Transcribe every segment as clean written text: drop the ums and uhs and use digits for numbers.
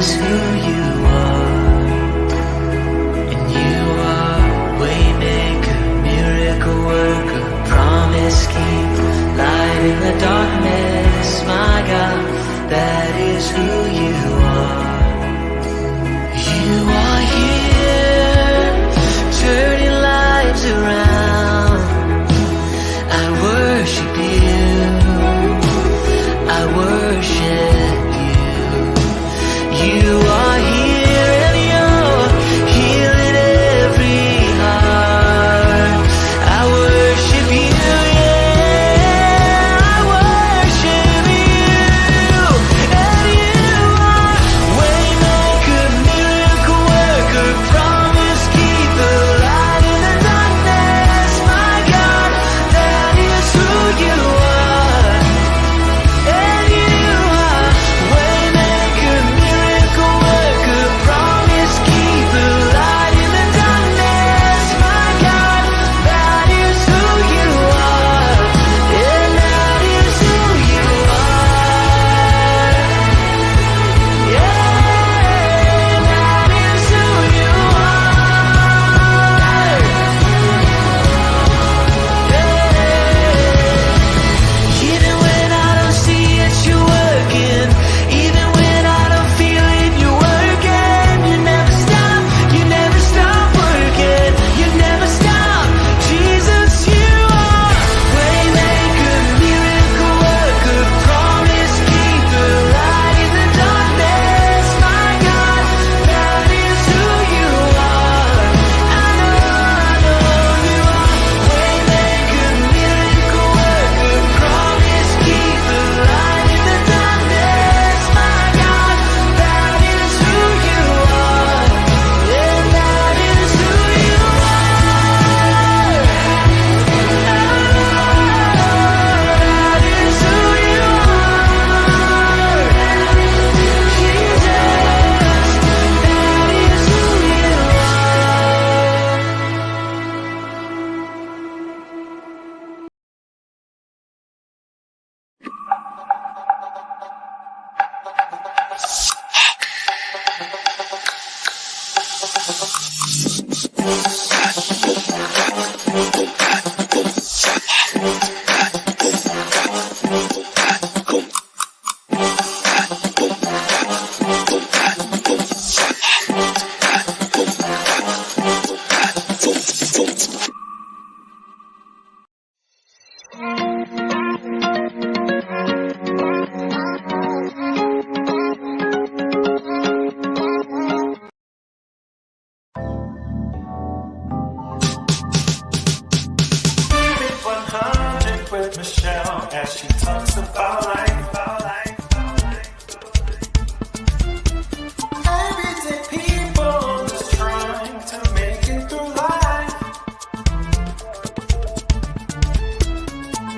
is who you are. And you are waymaker, miracle worker, promise keeper, light in the darkness, my God, that is who you are. You are here, turning lives around. I worship you, I worship you. You are here and you're healing every heart. I worship you, yeah, I worship you. And you are waymaker, miracle worker, promise keeper, light in the darkness, my God, that is who you are. And you are waymaker, miracle worker, promise keeper, light in the darkness, my God, that is who you are. And that is who you are. Yeah, that is who you are. Even when I don't see it, you're working. Even when I don't feel it, you're working. You never stop working. You never stop. Jesus, you are waymaker, miracle worker, promise keeper, light in the darkness, my God, that is who you are. I know you are waymaker, miracle worker, promise keeper, light in the darkness, my God, that is who you are. And that is who you are. That is who you are. Jesus, that is who you Keep it 100 with Meshell as she talks about life. Everyday people just trying to make it through life.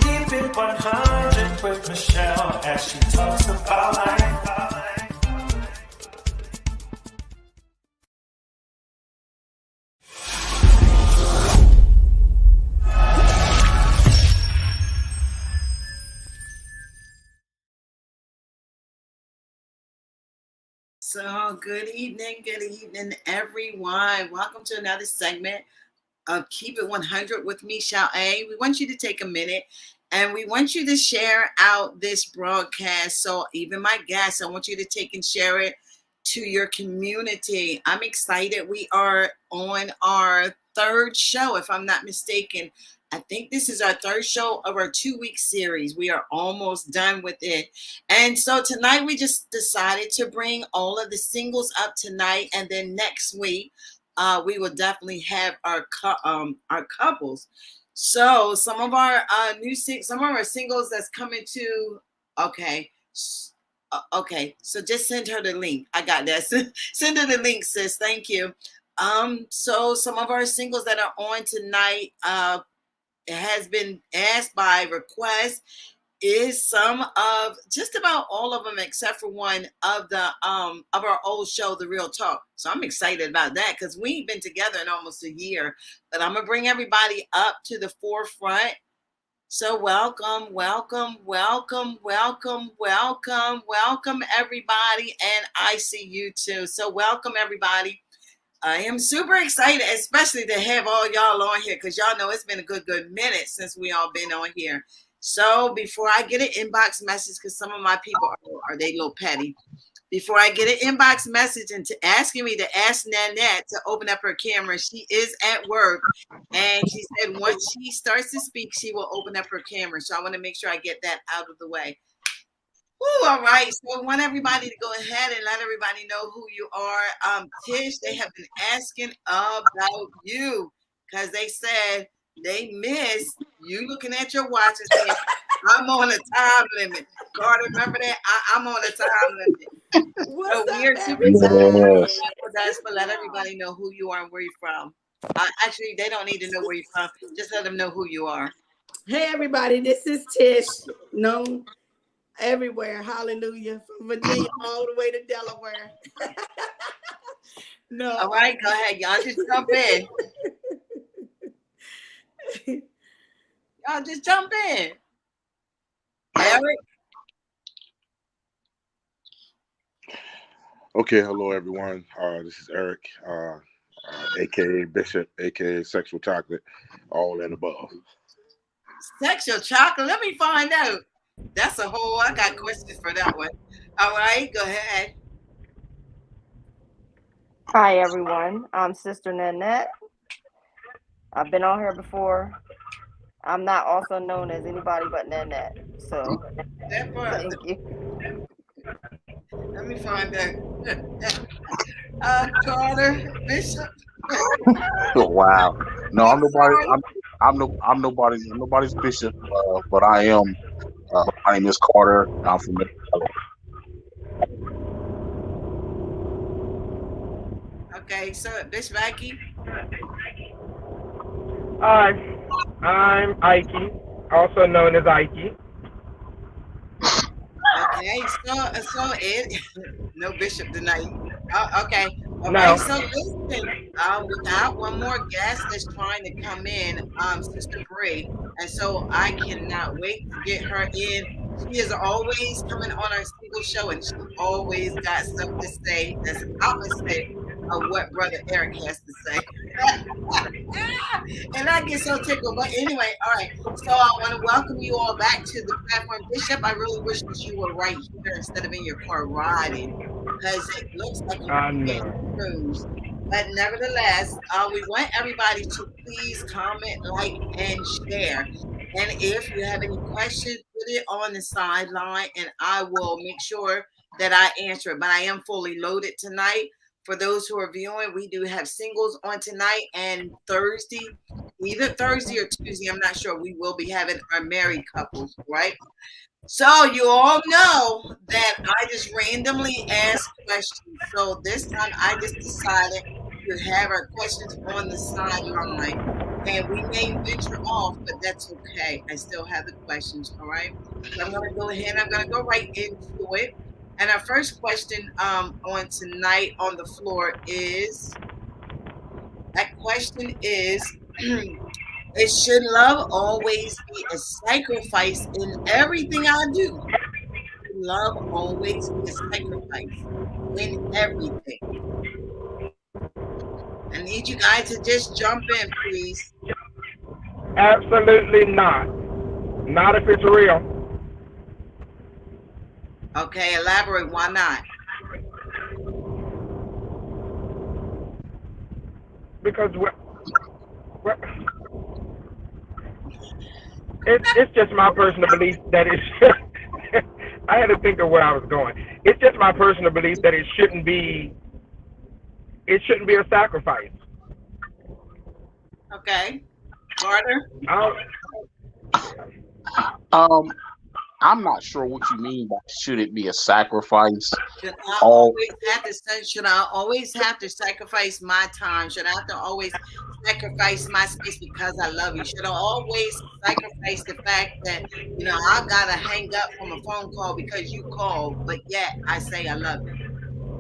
Keep it 100 with Meshell as she talks about life. So, good evening, everyone. Welcome to another segment of Keep It 100 with Meshell.A. We want you to take a minute and we want you to share out this broadcast. So, even my guests, I want you to take and share it to your community. I'm excited. We are on our third show, if I'm not mistaken. I think this is our third show of our 2-week series. We are almost done with it. And so tonight we just decided to bring all of the singles up tonight. And then next week, we will definitely have our couples. So some of our some of our singles that's coming to, okay. Okay, so just send her the link. I got that. Send her the link, sis. Thank you. So some of our singles that are on tonight, it has been asked by request, is some of just about all of them except for one of the of our old show, The Real Talk. So I'm excited about that because we've been together in almost a year. But I'm gonna bring everybody up to the forefront So welcome everybody, and I see you too. So welcome everybody. I am super excited, especially to have all y'all on here because y'all know it's been a good minute since we all been on here. So before I get an inbox message, because some of my people are they a little petty. Before I get an inbox message and to asking me to ask Nanette to open up her camera, she is at work. And she said once she starts to speak, she will open up her camera. So I want to make sure I get that out of the way. Ooh, all right. So I want everybody to go ahead and let everybody know who you are. Tish, they have been asking about you because they said they miss you looking at your watch and saying, I'm on a time limit. Carter, remember that? I'm on a time limit. What's So we are up, super excited. everybody? Yes. But let everybody know who you are and where you're from. Actually, they don't need to know where you're from. Just let them know who you are. Hey, everybody. This is Tish, known everywhere. Hallelujah. From Virginia all the way to Delaware. No. All right, go ahead. Y'all just jump in. Y'all just jump in. Eric? Okay, hello everyone. This is Eric, aka Bishop, aka Sexual Chocolate, all and above. Sexual chocolate? Let me find out. That's a whole, I got questions for that one. All right, go ahead. Hi everyone, I'm Sister Nanette. I've been on here before. I'm not also known as anybody but Nanette. So That part, thank you. let me find out. Carter, Bishop. Oh, wow. No, I'm I'm nobody. sorry. I'm nobody. I'm nobody's bishop, but I am. My name is Carter. I'm from. Okay, so Bishop Aki. Hi, I'm Ike, also known as Ike. Okay, so it no bishop tonight. Okay, all right. No, So listen, we got one more guest that's trying to come in, Sister Bree, and so I cannot wait to get her in. She is always coming on our single show, and she always got stuff to say that's opposite of what Brother Eric has to say. And I get so tickled. But anyway, all right. So I want to welcome you all back to the platform. Bishop, I really wish that you were right here instead of in your car riding because it looks like you I could be in know. the cruise. But nevertheless, we want everybody to please comment, like, and share. And if you have any questions, put it on the sideline and I will make sure that I answer it. But I am fully loaded tonight. For those who are viewing, we do have singles on tonight and Thursday, either Thursday or Tuesday. I'm not sure. We will be having our married couples, right? So you all know that I just randomly ask questions. So this time I just decided to have our questions on the sideline. And we may venture off, but that's okay. I still have the questions, all right? So I'm going to go ahead. I'm going to go right into it. And our first question on tonight on the floor is, that question is, should love always be a sacrifice in everything I do? Love always be a sacrifice in everything. I need you guys to just jump in, please. Absolutely not. Not if it's real. Okay, elaborate. Why not? Because it's just my personal belief that it's. I had to think of where I was going. It's just my personal belief that it shouldn't be. It shouldn't be a sacrifice. Okay, Carter. I Um, I'm not sure what you mean by should it be a sacrifice. Should I All always have to say? Should I always have to sacrifice my time? Should I have to always sacrifice my space because I love you? Should I always sacrifice the fact that I gotta hang up from a phone call because you called, but yet I say I love you?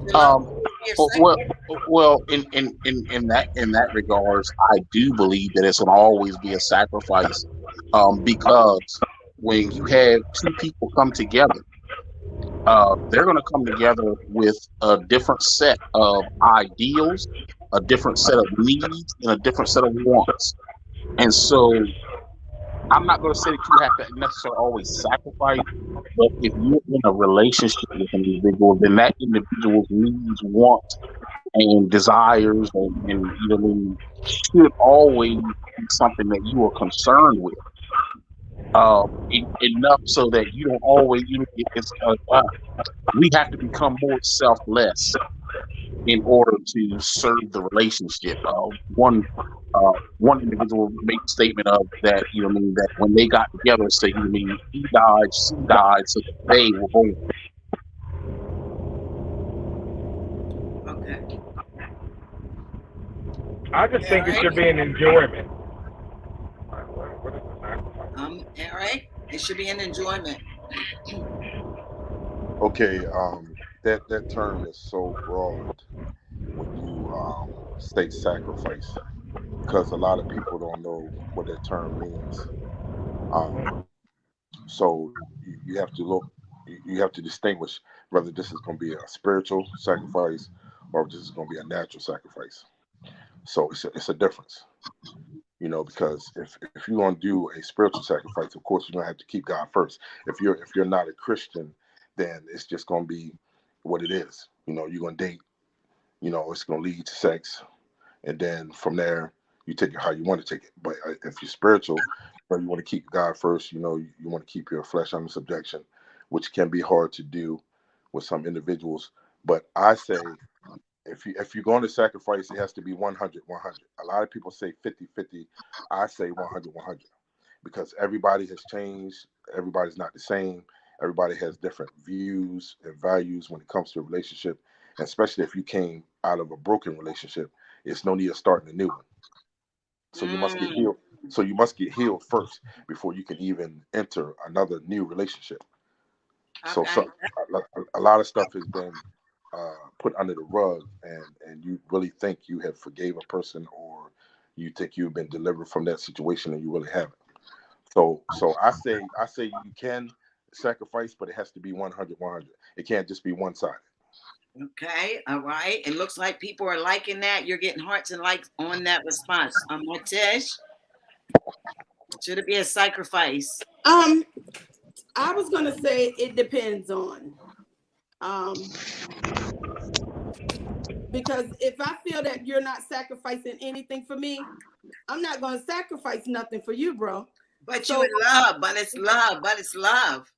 Should love um, always be a well, sacrifice? in that regards, I do believe that it's going to always be a sacrifice. because when you have two people come together, they're going to come together with a different set of ideals, a different set of needs, and a different set of wants. And so I'm not going to say that you have to necessarily always sacrifice, but if you're in a relationship with an individual, then that individual's needs, wants, and desires, and you know, what I mean, should always be something that you are concerned with, enough so that you don't always. We have to become more selfless in order to serve the relationship. One individual made the statement of that, you know what I mean, that when they got together, say, you know what I mean, he died, she died, so that they were born. Okay. I just think it should be an enjoyment. What is the sacrifice? Eric, it should be an enjoyment. Okay, that term is so broad when you state sacrifice, because a lot of people don't know what that term means. So you have to look, you have to distinguish whether this is going to be a spiritual sacrifice or if this is going to be a natural sacrifice. So it's a difference, because if you're going to do a spiritual sacrifice, of course you're going to have to keep God first. If you're not a Christian, then it's just going to be what it is. You're going to date. It's going to lead to sex, and then from there you take it how you want to take it. But if you're spiritual, or you want to keep God first, you want to keep your flesh under subjection, which can be hard to do with some individuals. But I say, if you're going to sacrifice, it has to be 100. A lot of people say 50-50. I say 100, because everybody has changed. Everybody's not the same. Everybody has different views and values when it comes to a relationship, and especially if you came out of a broken relationship. It's no need of starting a new one. So you must get healed. So you must get healed first before you can even enter another new relationship. So a lot of stuff has been put under the rug, and you really think you have forgave a person, or you think you've been delivered from that situation, and you really haven't. So I say you can sacrifice, but it has to be 100. It can't just be one-sided. Okay, all right. It looks like people are liking that. You're getting hearts and likes on that response. Tish, should it be a sacrifice? I was gonna say it depends on, because if I feel that you're not sacrificing anything for me, I'm not gonna sacrifice nothing for you, bro. But you in love, but it's love.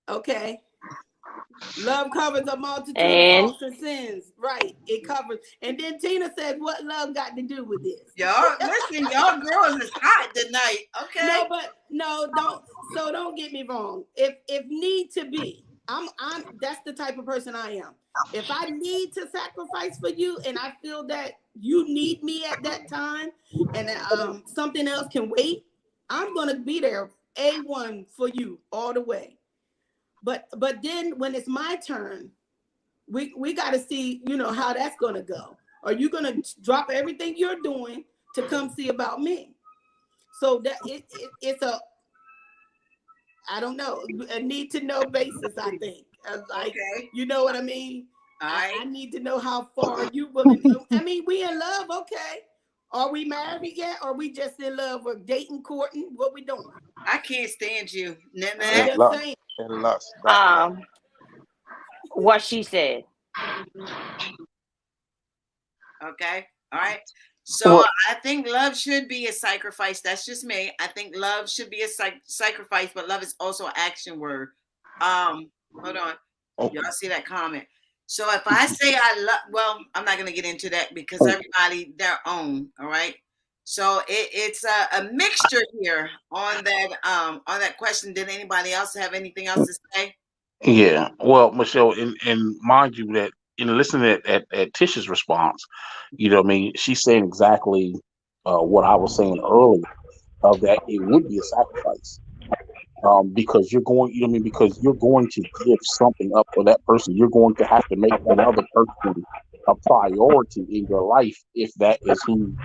Okay. Love covers a multitude of faults and sins. Right. It covers. And then Tina said, what love got to do with this? Y'all, listen, y'all girls is hot tonight. Okay. Don't get me wrong. If need to be, I'm that's the type of person I am. If I need to sacrifice for you and I feel that you need me at that time, and something else can wait, I'm gonna be there A1 for you all the way. But then when it's my turn, we got to see, how that's going to go. Are you going to drop everything you're doing to come see about me? So that it's I don't know, a need to know basis, I think. Okay. You know what I mean? I need to know how far you willing. I mean, we in love, okay. Are we married yet? Or are we just in love? We're dating, courting? What we doing? I can't stand you. And lust. What she said. Okay. All right. So I think love should be a sacrifice. That's just me. I think love should be a sacrifice, but love is also an action word. Hold on. Y'all see that comment? So if I say I love, I'm not going to get into that because everybody their own. All right. So it's a mixture here on that question. Did anybody else have anything else to say? Yeah. Well, Meshell, and mind you that listening at Tish's response, what I mean, she's saying exactly what I was saying earlier, of that it would be a sacrifice. Because you're going, because you're going to give something up for that person. You're going to have to make that other person a priority in your life if that is who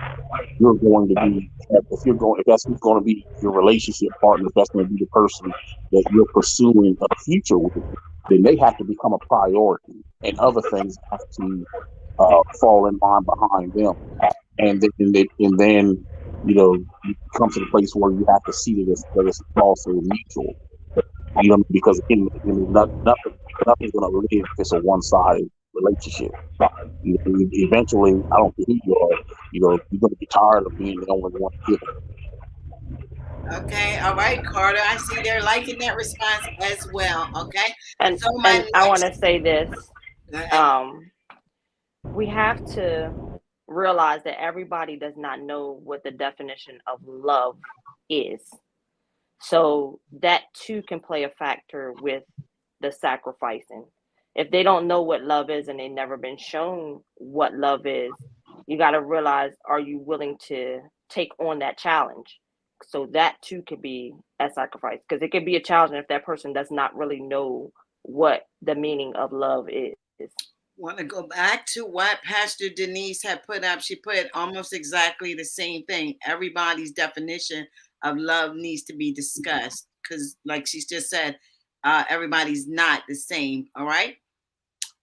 you're going to be. If that's who's going to be your relationship partner, if that's going to be the person that you're pursuing a future with, then they have to become a priority, and other things have to fall in line behind them. And then you come to the place where you have to see that it's also mutual. Because again, nothing's going to live if it's a one-sided relationship. Eventually, I don't care who you are, you're going to be tired of being the only one giving. Okay, all right, Carter. I see they're liking that response as well. Okay, And so my and I want next, to say this. go ahead. We have to realize that everybody does not know what the definition of love is. So that too can play a factor with the sacrificing. If they don't know what love is and they've never been shown what love is, you got to realize, are you willing to take on that challenge? So that too could be a sacrifice, because it could be a challenge if that person does not really know what the meaning of love is. Want to go back to what Pastor Denise had put up. She put almost exactly the same thing. Everybody's definition of love needs to be discussed because, like she just said, everybody's not the same. All right.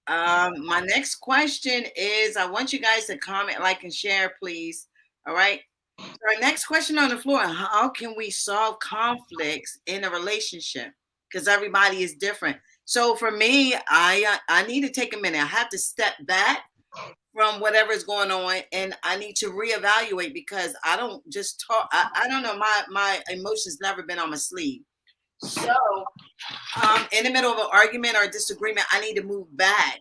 My next question is I want you guys to comment, like, and share, please. All right. So our next question on the floor: how can we solve conflicts in a relationship? Because everybody is different. So for me, I need to take a minute. I have to step back from whatever is going on, and I need to reevaluate because I don't just talk. I don't know. My emotions never been on my sleeve. So in the middle of an argument or a disagreement, I need to move back.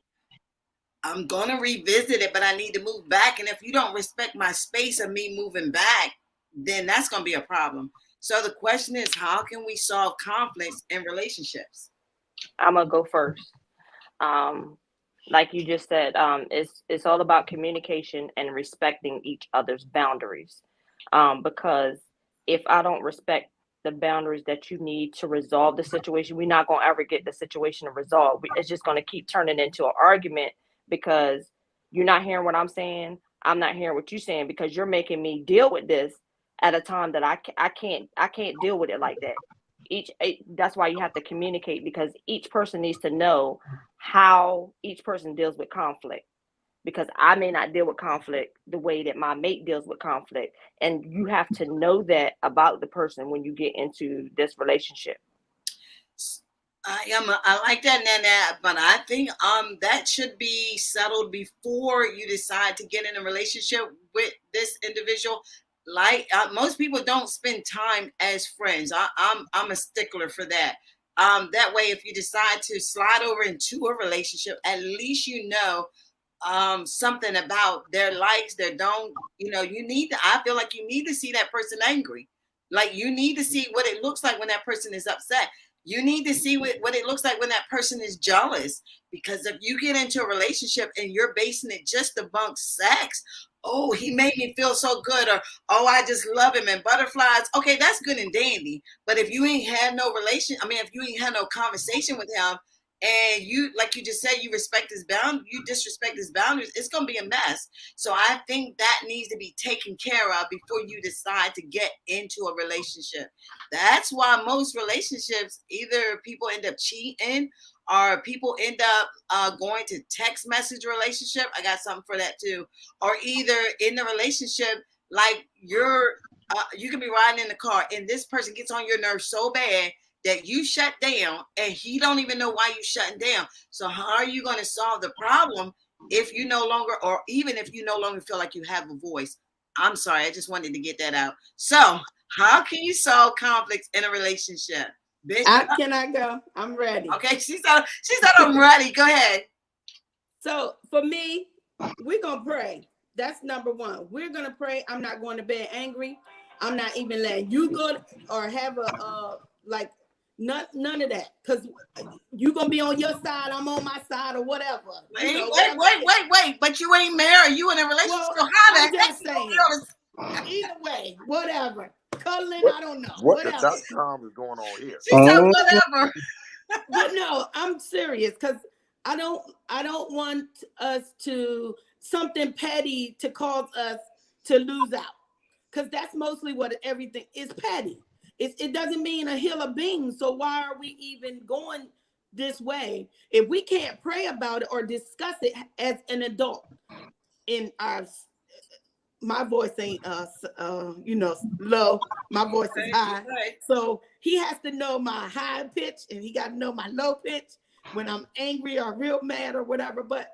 I'm going to revisit it, but I need to move back. And if you don't respect my space of me moving back, then that's going to be a problem. So the question is, how can we solve conflicts in relationships? I'm gonna go first. Like you just said, it's all about communication and respecting each other's boundaries. Because if I don't respect the boundaries that you need to resolve the situation, we're not gonna ever get the situation resolved. It's just gonna keep turning into an argument because you're not hearing what I'm saying. I'm not hearing what you're saying because you're making me deal with this at a time that I can't deal with it like that. That's why you have to communicate, because each person needs to know how each person deals with conflict, because I may not deal with conflict the way that my mate deals with conflict, and you have to know that about the person when you get into this relationship. I like that, Nana, but I think that should be settled before you decide to get in a relationship with this individual. Like most people don't spend time as friends. I'm a stickler for that. That way, if you decide to slide over into a relationship, at least you know something about their likes, their don't. You need to. I feel like you need to see that person angry. Like you need to see what it looks like when that person is upset. You need to see what it looks like when that person is jealous. Because if you get into a relationship and you're basing it just about sex, oh, he made me feel so good, or oh, I just love him and butterflies. Okay, that's good and dandy. But if you ain't had no if you ain't had no conversation with him, and you, like you just said, you disrespect his boundaries, it's gonna be a mess. So I think that needs to be taken care of before you decide to get into a relationship. That's why most relationships, either people end up cheating or people end up going to text message relationship. I got something for that too. Or either in the relationship, like you can be riding in the car and this person gets on your nerves so bad that you shut down and he don't even know why you shutting down. So how are you going to solve the problem if you no longer, or even if you no longer feel like you have a voice? I'm sorry, I just wanted to get that out. So how can you solve conflicts in a relationship? Can I go? I'm ready. Okay, she said I'm ready. Go ahead. So for me, we're gonna pray. That's number one. We're gonna pray. I'm not going to bed angry. I'm not even letting you go or have a like none of that, because you're gonna be on your side, I'm on my side, or whatever. Wait. But you ain't married. You in a relationship. Well, so how the I'm just saying. Either way, whatever. Cuddling, I don't know. What whatever. the .com is going on here? She said whatever. But no, I'm serious, because I don't want us to something petty to cause us to lose out. Because that's mostly what everything is, petty. It doesn't mean a hill of beans. So why are we even going this way if we can't pray about it or discuss it as an adult? In our, my voice ain't low. My voice is high. So he has to know my high pitch and he got to know my low pitch when I'm angry or real mad or whatever. But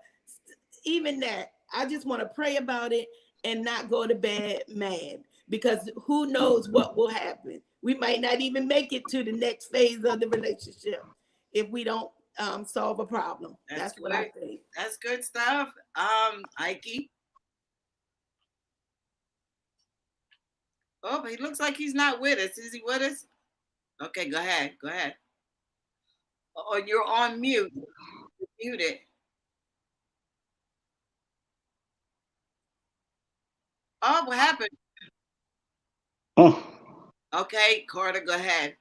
even that, I just want to pray about it and not go to bed mad, because who knows what will happen. We might not even make it to the next phase of the relationship if we don't solve a problem. That's what I think. That's good stuff. Ike. Oh, but he looks like he's not with us. Is he with us? Okay, go ahead. Go ahead. Oh, you're on mute. You're muted. Oh, what happened? Okay, Carter, go ahead.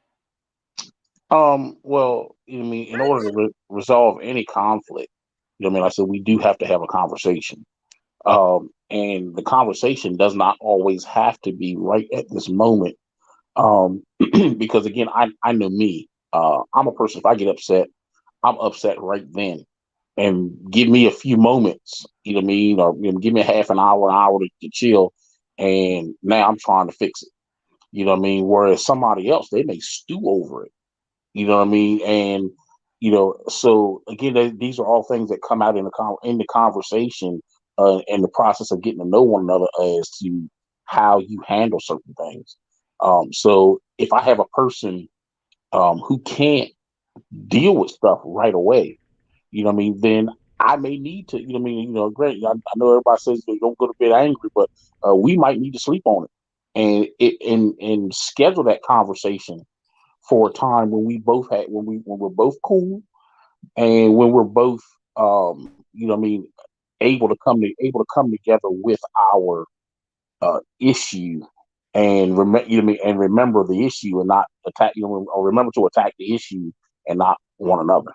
Well, I mean, in order to resolve any conflict, I mean, like I said, we do have to have a conversation. And the conversation does not always have to be right at this moment. Because again, I know me. I'm a person, if I get upset, I'm upset right then. And give me a few moments, you know what I mean? Or give me a half an hour to chill. And now I'm trying to fix it. You know what I mean? Whereas somebody else, they may stew over it. You know what I mean? And so again, these are all things that come out in the conversation, in the process of getting to know one another as to how you handle certain things. So if I have a person who can't deal with stuff right away, you know what I mean, then I may need to, you know what I mean, great. I know everybody says they don't go to bed angry, but we might need to sleep on it and schedule that conversation for a time when we're both cool and when we're both I mean able to come together with our issue and remember the issue and not attack, or remember to attack the issue and not one another.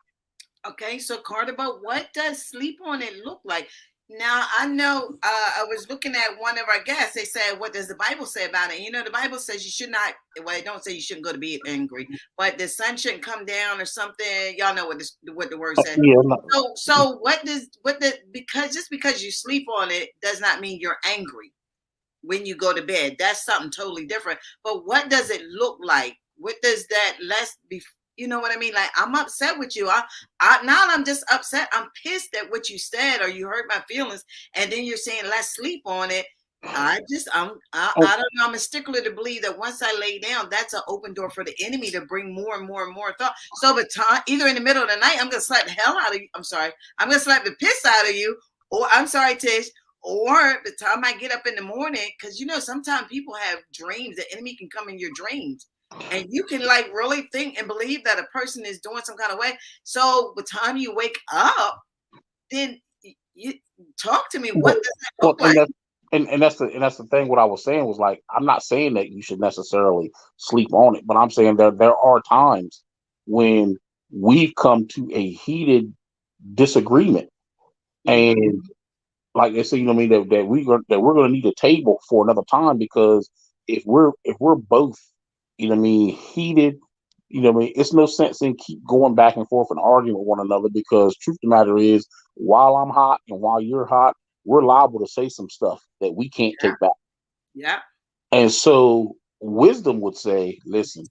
Okay, so Carter, but what does sleep on it look like? Now, I know I was looking at one of our guests. They said, what does the Bible say about it? The Bible says you should not, well, it don't say you shouldn't go to bed angry, but the sun shouldn't come down or something. Y'all know what the word says. Yeah, So just because you sleep on it does not mean you're angry when you go to bed. That's something totally different. But what does it look like? What does that less be? You know what I mean? Like, I'm upset with you. I'm just upset. I'm pissed at what you said, or you hurt my feelings, and then you're saying let's sleep on it. I don't know. I'm a stickler to believe that once I lay down, that's an open door for the enemy to bring more and more and more thought. So, but either in the middle of the night, I'm gonna slap the hell out of you. I'm sorry. I'm gonna slap the piss out of you, or I'm sorry, Tish. Or the time I get up in the morning, because sometimes people have dreams. The enemy can come in your dreams, and you can like really think and believe that a person is doing some kind of way. So by the time you wake up, then you talk to me. What does that look like? And that's the thing. What I was saying was, like, I'm not saying that you should necessarily sleep on it, but I'm saying that there are times when we've come to a heated disagreement, and like I said, you know what I mean, that we're going to need a table for another time, because if we're both, you know what I mean, heated, you know what I mean, it's no sense in keep going back and forth and arguing with one another, because truth of the matter is, while I'm hot and while you're hot, we're liable to say some stuff that we can't take back. Yeah. And so wisdom would say, listen,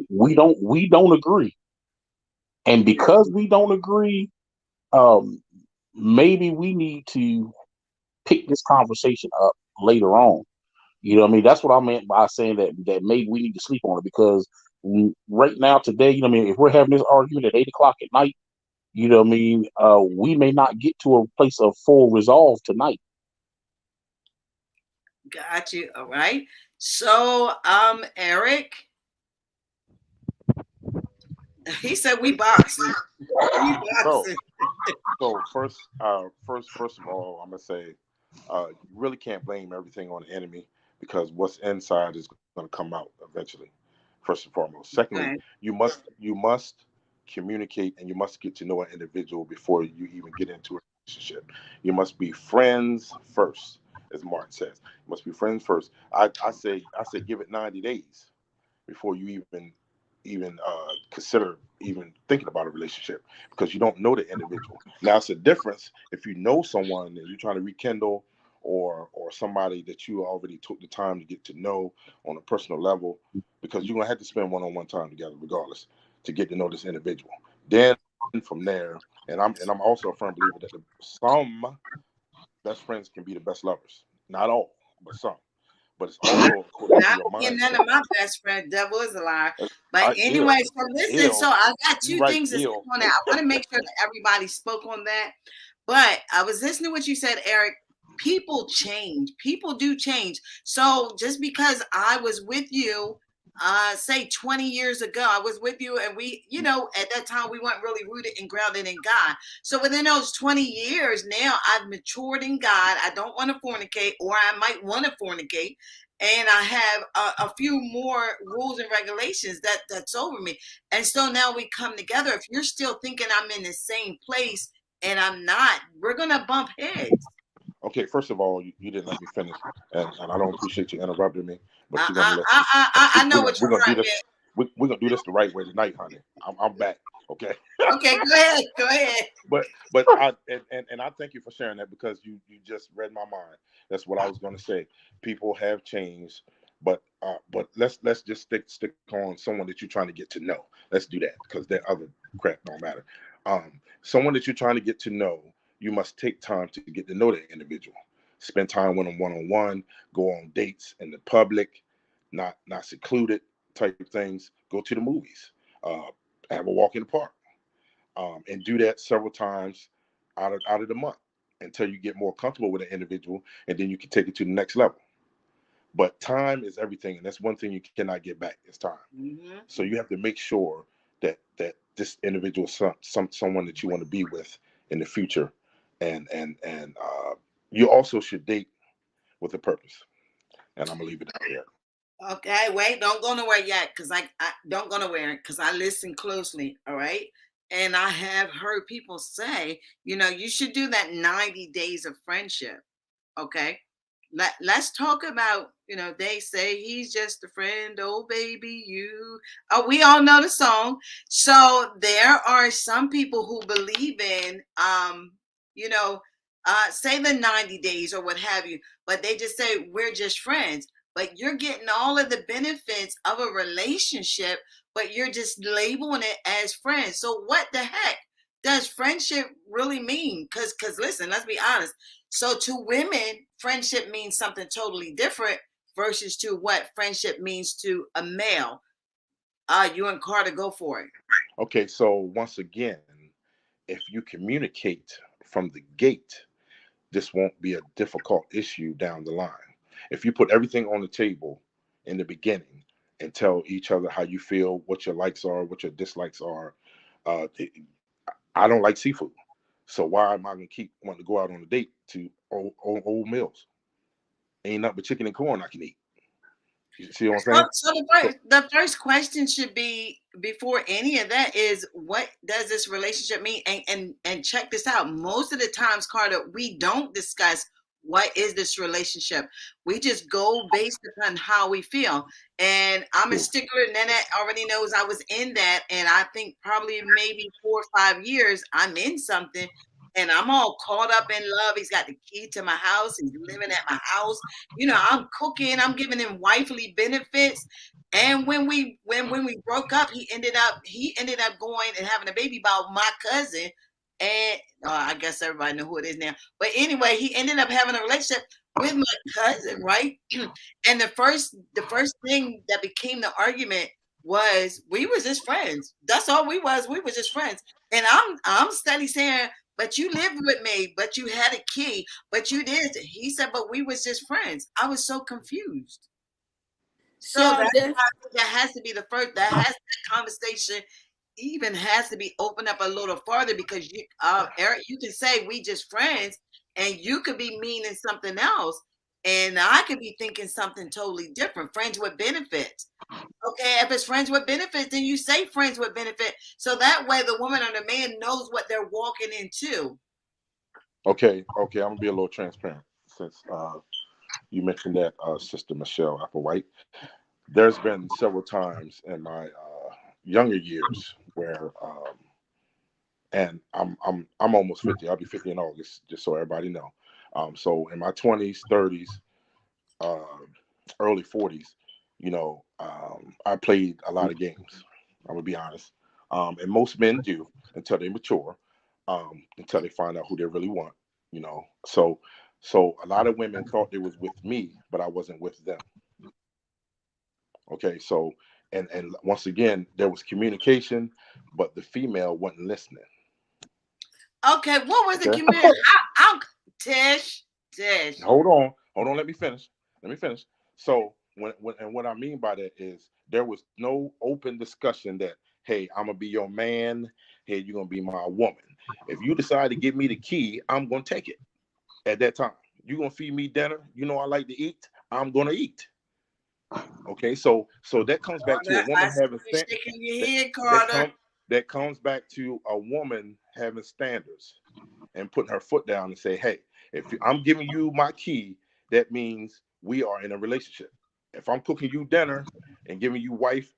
we don't agree, and because we don't agree, maybe we need to pick this conversation up later on. You know what I mean? That's what I meant by saying that maybe we need to sleep on it, because right now, today, you know what I mean, if we're having this argument at 8 o'clock at night, you know what I mean, we may not get to a place of full resolve tonight. Got you. All right. So, Eric, he said we boxing. So first of all, I'm gonna say, you really can't blame everything on the enemy, because what's inside is going to come out eventually. First and foremost. Secondly, Okay. you must communicate, and you must get to know an individual before you even get into it. relationship. You must be friends first, as Martin says. You must be friends first. I say give it 90 days before you even consider even thinking about a relationship, because you don't know the individual. Now it's a difference if you know someone and you're trying to rekindle, or somebody that you already took the time to get to know on a personal level, because you're gonna have to spend one-on-one time together regardless to get to know this individual. Then from there, and I'm also a firm believer that some best friends can be the best lovers. Not all, but some. But it's also according to Not your being mindset. none of my best friend, devil is a lie. But I anyway, ill, so listen, so ill. I got You two right, things to say ill. on that. I want to make sure that everybody spoke on that. But I was listening to what you said, Eric. People change. People do change. So just because I was with you, say 20 years ago, I was with you, and we, at that time we weren't really rooted and grounded in God. So within those 20 years, now I've matured in God. I don't want to fornicate, or I might want to fornicate, and I have a few more rules and regulations that's over me. And so now we come together. If you're still thinking I'm in the same place and I'm not, we're gonna bump heads. Okay, first of all, you didn't let me finish, and I don't appreciate you interrupting me, but I you're gonna I let I me. I, I know what We're you're gonna do trying this. to. We're gonna do this the right way tonight, honey. I'm back. Okay. Okay, go ahead. Go ahead. But and I thank you for sharing that, because you just read my mind. That's what I was going to say. People have changed, but let's just stick on someone that you're trying to get to know. Let's do that, because that other crap don't matter. Someone that you're trying to get to know, you must take time to get to know that individual. Spend time with them one-on-one. Go on dates in the public, not secluded type things. Go to the movies. Uh, have a walk in the park, and do that several times out of the month until you get more comfortable with an individual, and then you can take it to the next level. But time is everything, and that's one thing you cannot get back is time. Mm-hmm. So you have to make sure that this individual is someone that you want to be with in the future, and you also should date with a purpose. And I'm gonna leave it out here. Okay, wait, don't go nowhere yet, because I don't go nowhere, because I listen closely, all right? And I have heard people say, you should do that 90 days of friendship. Okay. Let's talk about, they say he's just a friend, oh baby, you. Oh, we all know the song. So there are some people who believe in, you know, say the 90 days or what have you, but they just say we're just friends. But you're getting all of the benefits of a relationship, but you're just labeling it as friends. So what the heck does friendship really mean? Because listen, let's be honest. So to women, friendship means something totally different versus to what friendship means to a male. You and Carter, go for it. Okay, so once again, if you communicate from the gate, this won't be a difficult issue down the line. If you put everything on the table in the beginning and tell each other how you feel, what your likes are, what your dislikes are, uh, I don't like seafood. So why am I going to keep wanting to go out on a date to old meals? Ain't nothing but chicken and corn I can eat. You see what I'm So, saying? so So the first question should be before any of that is what does this relationship mean? And check this out. Most of the times, Carter, we don't discuss what is this relationship. We just go based upon how we feel. And I'm a true. stickler. Nanette already knows I was in that. And I think probably maybe 4 or 5 years I'm in something. And I'm all caught up in love. He's got the key to my house. He's living at my house. I'm cooking, I'm giving him wifely benefits. And when we broke up, he ended up going and having a baby by my cousin. And I guess everybody know who it is now. But anyway, he ended up having a relationship with my cousin, right? And the first thing that became the argument was we were just friends. That's all we was. We were just friends. And I'm steady saying, but you lived with me, but you had a key, but you did. He said, but we was just friends. I was so confused. So that's So this, why I think that has to be the first. That conversation even has to be opened up a little farther, because Eric, you can say we just friends, and you could be meaning something else, and I could be thinking something totally different. Friends with benefits. Okay, if it's friends with benefits, then you say friends with benefit, so that way the woman or the man knows what they're walking into. Okay, I'm gonna be a little transparent since you mentioned that, Sister Michelle Applewhite. There's been several times in my younger years where, and I'm almost 50. I'll be 50 in August, just so everybody know. So in my 20s, 30s, uh, early 40s, I played a lot of games. I'm gonna be honest, and most men do until they mature, until they find out who they really want. So a lot of women thought they was with me, but I wasn't with them. Okay, so and once again, there was communication, but the female wasn't listening. Okay, what was the Okay, community? I'm Tish. hold on. Let me finish. So what I mean by that is there was no open discussion that, hey, I'm gonna be your man. Hey, you're gonna be my woman. If you decide to give me the key, I'm gonna take it. At that time, you're gonna feed me dinner. You know I like to eat. I'm gonna eat. Okay, so that comes back to a I woman see having you shaking your that head, that Carter. comes that comes back to a woman having standards and putting her foot down and say, hey, if I'm giving you my key, that means we are in a relationship. If I'm cooking you dinner and giving you wife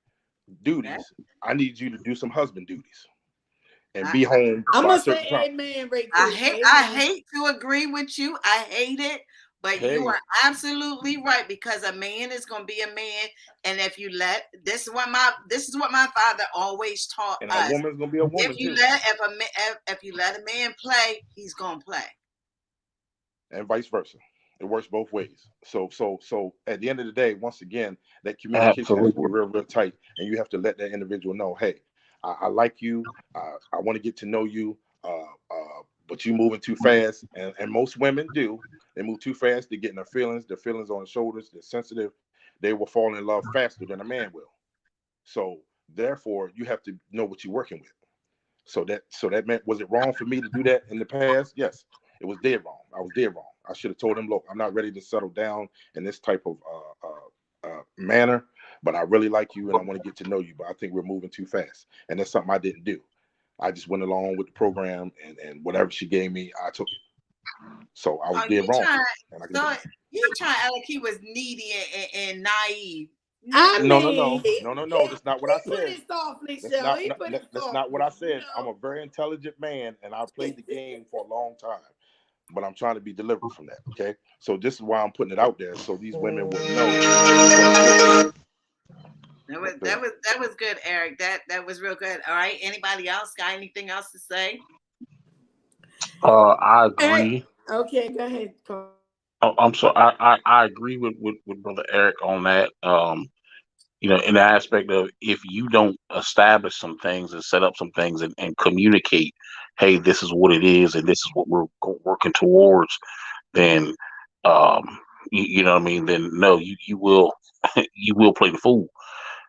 That, duties, I need you to do some husband duties and I, be home I'm by a gonna certain say time. amen right I quick. hate I Amen. hate to agree with you. I hate it, but you Hey, are absolutely right because a man is going to be a man, and if you let this is what my father always taught and a us. woman's gonna be a woman too, If you let a man play, he's going to play. and vice versa. It works both ways. So at the end of the day, once again, that communication has to be Absolutely. real, real tight, and you have to let that individual know, hey, I like you. I want to get to know you. But you moving too fast, and most women do. They move too fast. They get in their feelings on the shoulders. They're sensitive. They will fall in love faster than a man will. So therefore, you have to know what you're working with. So that meant, was it wrong for me to do that in the past? Yes, it was dead wrong. I was dead wrong. I should have told him, look, I'm not ready to settle down in this type of manner, but I really like you and I want to get to know you. But I think we're moving too fast, and that's something I didn't do. I just went along with the program, and whatever she gave me, I took it. So I was Oh, dead wrong for that, and I can so admit it. he trying to act like he was needy and naive. I Nigga, No, no, mean, no, he no, no, no. That's not what I put said. it softly, That's Shell. not, He not put it that's not what softly, I said. I'm a very intelligent man, and I played the game for a long time. But I'm trying to be delivered from that. Okay, so this is why I'm putting it out there, so these women would know what I'm working That was with. that was that was good, Eric. That was real good. All right. Anybody else got anything else to say? I Eric, agree. okay, go ahead. Carl. Oh, I'm sorry. I agree with Brother Eric on that. In the aspect of if you don't establish some things and set up some things and communicate, hey, this is what it is and this is what we're working towards, then you know what I mean. Then no, you will you will play the fool.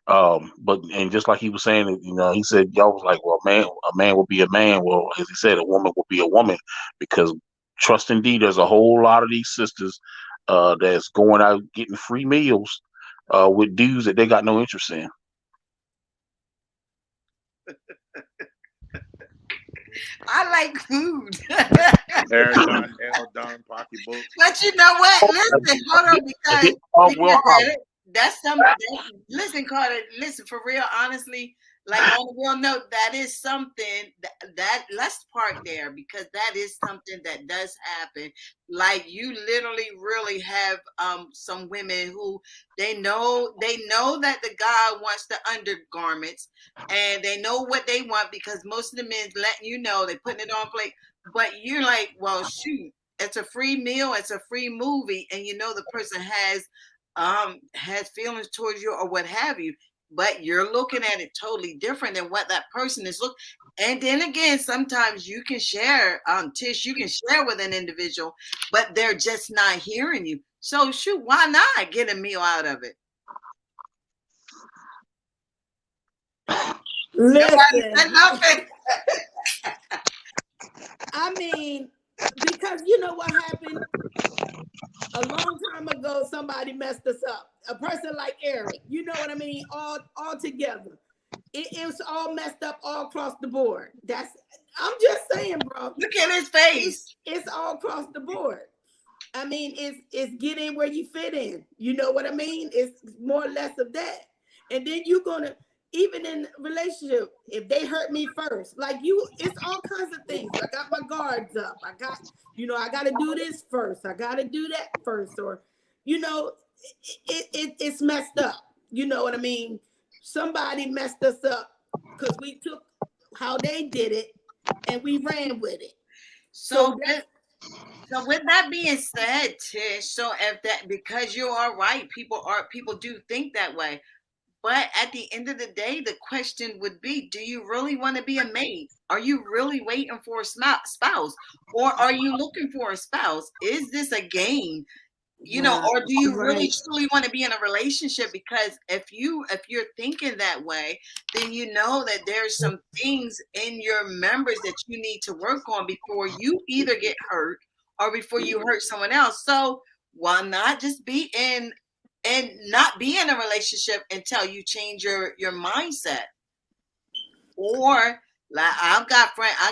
But and just like he was saying, he said y'all was like, well, man, a man will be a man. Well, as he said, a woman will be a woman because trust indeed, there's a whole lot of these sisters that's going out getting free meals with dudes that they got no interest in. I like food. Hair done, nail done, pocketbooks. But you know what? Listen, hold on, We'll holler. that's something. Listen, Carter. Listen, for real, honestly, like on a real note, that is something that let's park there because that is something that does happen. Like you literally, really have some women who they know that the guy wants the undergarments, and they know what they want because most of the men letting you know they putting it on plate. But you're like, well, shoot, it's a free meal, it's a free movie, and you know the person has feelings towards you or what have you, but you're looking at it totally different than what that person is looking. And then again, sometimes you can share, Tish, you can share with an individual, but they're just not hearing you. So shoot, why not get a meal out of it? Nobody Listen, said nothing. I mean, because you know what happened? A long time ago, somebody messed us up. A person like Eric, you know what I mean? All together. It was all messed up all across the board. I'm just saying, bro. Look at his face. It's all across the board. I mean, it's get in where you fit in. You know what I mean? It's more or less of that. And then you're gonna, even in relationship, if they hurt me first, like you, it's all kinds of things. I got my guards up. I gotta do this first. I gotta do that first. Or, it's messed up. You know what I mean? Somebody messed us up because we took how they did it and we ran with it. So with that being said, Tish, so if that, because you are right, people do think that way. But at the end of the day, the question would be, do you really want to be a mate? Are you really waiting for a spouse? Or are you looking for a spouse? Is this a game? Or do you really truly want to be in a relationship? Because if you're thinking that way, then you know that there's some things in your members that you need to work on before you either get hurt or before you hurt someone else. So why not just be in and not be in a relationship until you change your mindset? Or like I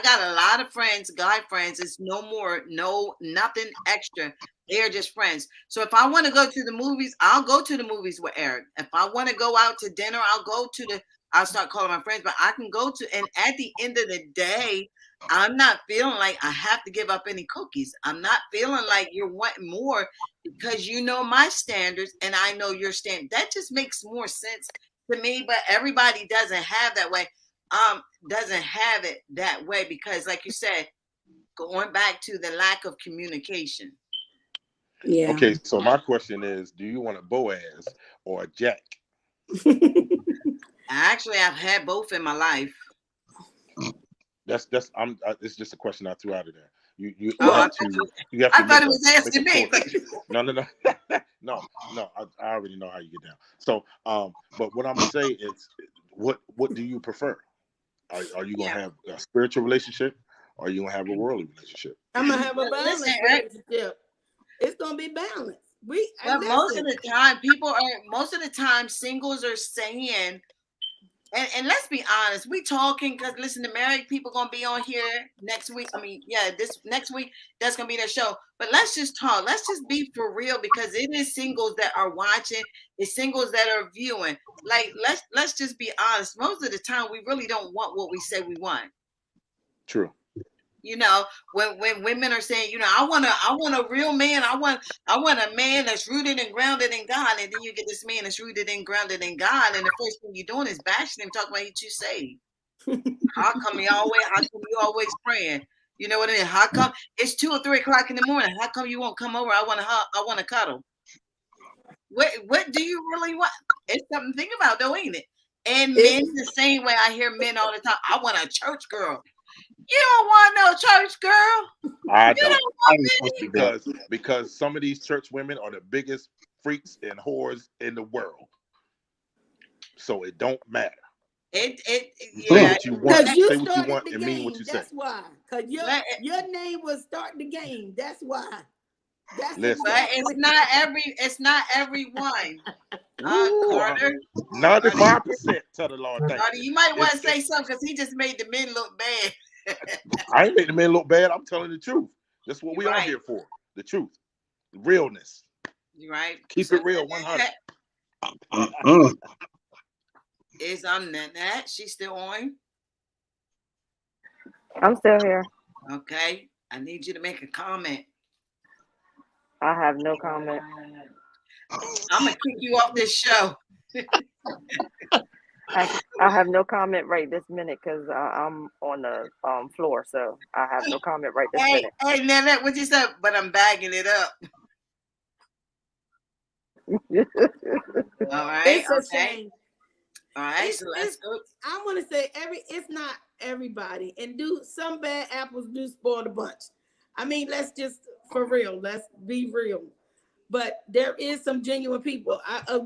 got a lot of friends, guy friends. It's nothing extra. They're just friends. So if I want to go to the movies, I'll go to the movies with Eric. If I want to go out to dinner, I'll start calling my friends, but I can go to, and at the end of the day, I'm not feeling like I have to give up any cookies. I'm not feeling like you're wanting more because you know my standards and I know your standard. That just makes more sense to me, but everybody doesn't have that way. Doesn't have it that way because, like you said, going back to the lack of communication. Yeah. Okay, so my question is, do you want a Boaz or a Jack? Actually, I've had both in my life. It's just a question I threw out of there. You I have to thought it was asking me. No. I already know how you get down. So, but what I'm gonna say is, what do you prefer? Are you gonna have a spiritual relationship, or are you gonna have a worldly relationship? I'm gonna have a balanced relationship. It's gonna be balanced. Most of the time, singles are saying, and let's be honest, we talking because listen, the married people gonna be on here next week. This next week that's gonna be their show. But let's just talk. Let's just be for real because it is singles that are watching. It's singles that are viewing. Like let's just be honest. Most of the time, we really don't want what we say we want. True. When women are saying, I want a real man. I want a man that's rooted and grounded in God. And then you get this man that's rooted and grounded in God. And the first thing you're doing is bashing him, talking about he too saved. How come you always praying? You know what I mean? How come it's 2 or 3 o'clock in the morning? How come you won't come over? I want to cuddle. What do you really want? It's something to think about though, ain't it? And men the same way. I hear men all the time. I want a church girl. You don't want no church girl. I don't. Because some of these church women are the biggest freaks and whores in the world. So it don't matter. Say what you want. Say what you want and mean what you say. That's why. Because your name was start the game. That's why. But it's not everyone. Carter. 95%. Tell the Lord. Carter, you might want to say something because he just made the men look bad. I ain't making the men look bad. I'm telling the truth. That's what we are here for. The truth. The realness. You're right. Keep it real, 100. Is Nanette? She's still on? I'm still here. Okay. I need you to make a comment. I have no comment. I'm going to kick you off this show. I have no comment right this minute because I'm on the floor, so I have no comment right this minute. Hey, Nanette, what you said? But I'm bagging it up. All right. It's a shame. All right. So let's go. I want to say it's not everybody, and some bad apples do spoil the bunch. I mean, let's just for real. Let's be real. But there is some genuine people. I'll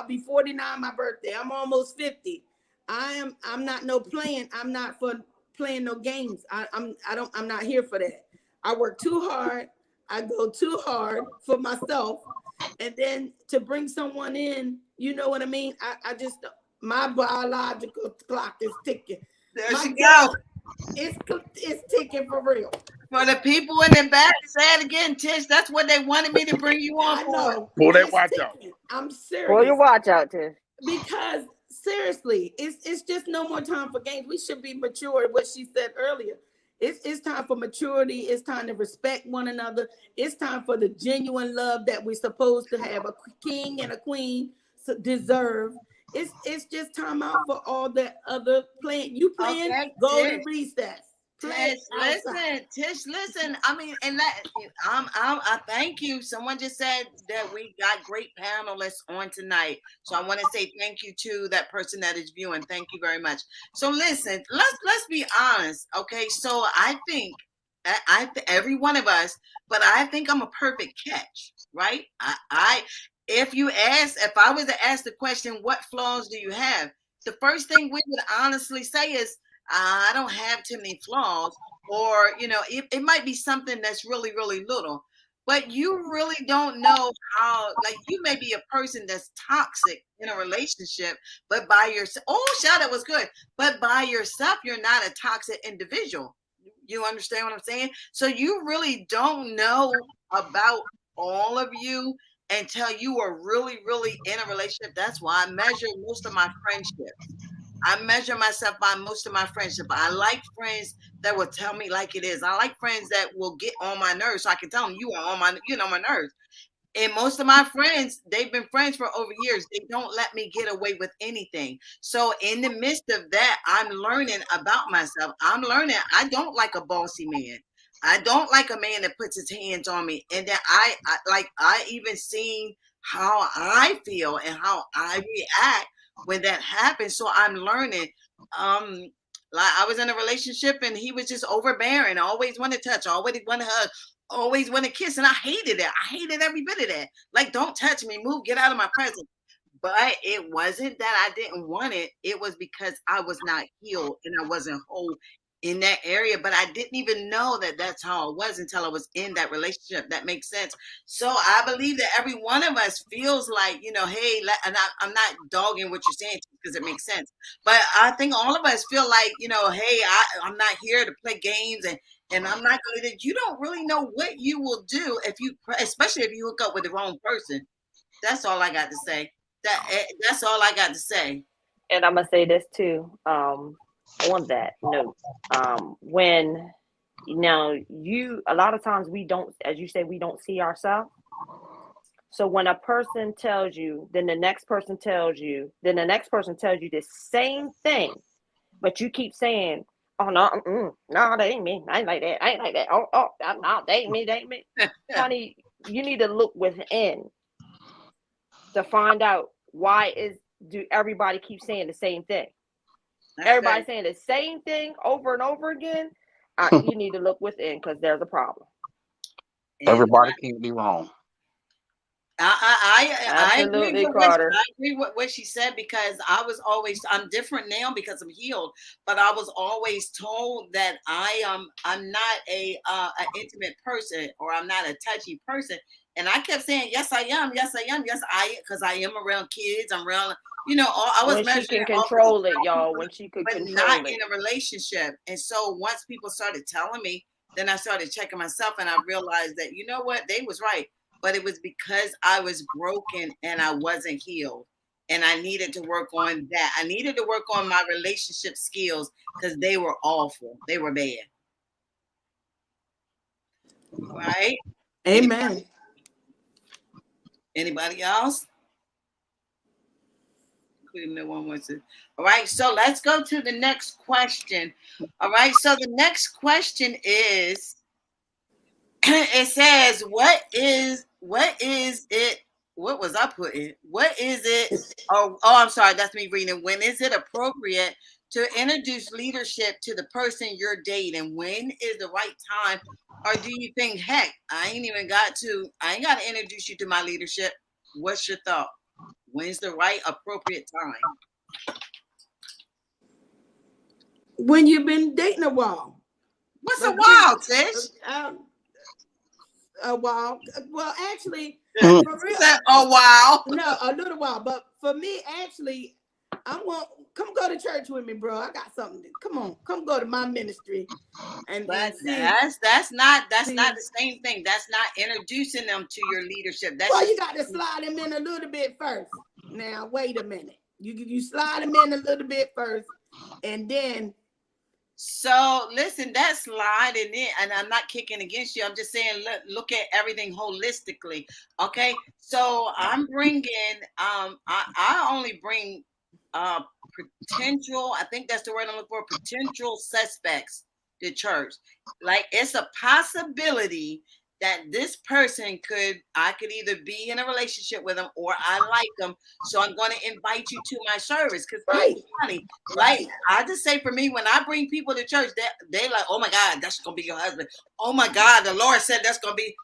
be 49 my birthday. I'm almost 50. I'm not playing. I'm not for playing no games. I'm not here for that. I work too hard. I go too hard for myself. And then to bring someone in, you know what I mean? I just my biological clock is ticking. There she go. It's ticking for real. For the people in the back, say it again, Tish. That's what they wanted me to bring you on I for. know. Pull that It's watch out. ticking. I'm Pull your serious. watch out, Tish. Because seriously, it's just no more time for games. We should be mature. What she said earlier. It's time for maturity. It's time to respect one another. It's time for the genuine love that we're supposed to have. A king and a queen deserve. It's just time out for all that other playing. You playing, Okay, go Tish. to recess. Tish, listen. I mean, and that I thank you. Someone just said that we got great panelists on tonight, so I want to say thank you to that person that is viewing. Thank you very much. So listen, let's be honest, okay? So I think every one of us, but I think I'm a perfect catch, right? If I was to ask the question, what flaws do you have? The first thing we would honestly say is, I don't have too many flaws, or it might be something that's really, really little, but you really don't know how. Like, you may be a person that's toxic in a relationship, but by yourself, that was good. But by yourself, you're not a toxic individual. You understand what I'm saying? So you really don't know about all of you until you are really, really in a relationship. That's why I measure most of my friendships. I measure myself by most of my friendship. I like friends that will tell me like it is. I like friends that will get on my nerves, so I can tell them you are on my nerves. And most of my friends, they've been friends for over years. They don't let me get away with anything. So in the midst of that, I'm learning about myself. I'm learning I don't like a bossy man. I don't like a man that puts his hands on me. And that I even seen how I feel and how I react when that happens. So I'm learning. Like, I was in a relationship and he was just overbearing. Always want to touch, always want to hug, always want to kiss, and I hated it. I hated every bit of that. Like, don't touch me, move, get out of my presence. But it wasn't that I didn't want it. It was because I was not healed and I wasn't whole in that area. But I didn't even know that that's how it was until I was in that relationship. That makes sense. So I believe that every one of us feels like, hey, and I'm not dogging what you're saying because it makes sense. But I think all of us feel like, hey, I'm not here to play games, and I'm not going to. You don't really know what you will do especially if you hook up with the wrong person. That's all I got to say. That's all I got to say. And I'm gonna say this too. On that note, when a lot of times we don't, as you say, we don't see ourselves. So when a person tells you, then the next person tells you, then the next person tells you the same thing, but you keep saying, "Oh no, no, they ain't me. I ain't like that. I ain't like that. Oh, no, they ain't me. They ain't me." Honey, you need to look within to find out do everybody keep saying the same thing. Everybody saying the same thing over and over again. You need to look within because there's a problem. Everybody can't be wrong. I Absolutely, Carter. I agree with what she said, because I'm different now because I'm healed, but I was always told that I'm not an intimate person, or I'm not a touchy person. And I kept saying, yes, I am. Yes, I am. Yes, because I am around kids. I'm around, I was when she can control it, y'all. When she could control not it. in a relationship. And so once people started telling me, then I started checking myself, and I realized that, you know what, they was right. But it was because I was broken and I wasn't healed. And I needed to work on that. I needed to work on my relationship skills because they were awful. They were bad. Right? Amen. Anybody else? No one wants to. All right. So let's go to the next question. All right. So the next question is, it says, what is it? What was I putting? What is it? Oh, I'm sorry. That's me reading. When is it appropriate to introduce leadership to the person you're dating? When is the right time? Or do you think, heck, I ain't got to introduce you to my leadership? What's your thought? When's the right appropriate time? When you've been dating a while. What's a while, Tish? A while. Well, actually, a while. No, a little while. But for me, actually, I want come go to church with me, bro. I got something. Come go to my ministry. And But see, that's not see, the same thing. That's not introducing them to your leadership. That's well, you just, got to slide them in a little bit first. Now, wait a minute. You slide them in a little bit first, and then. so listen, that's sliding in, and I'm not kicking against you. I'm just saying, look at everything holistically. Okay, so I'm bringing, I only bring potential. I think that's the word I'm looking for. Potential suspects to church. Like it's a possibility that this person I could either be in a relationship with them or I like them. So I'm going to invite you to my service because Right. funny. Like I just say for me, when I bring people to church, they like, oh my God, that's gonna be your husband. Oh my God, the Lord said that's gonna be,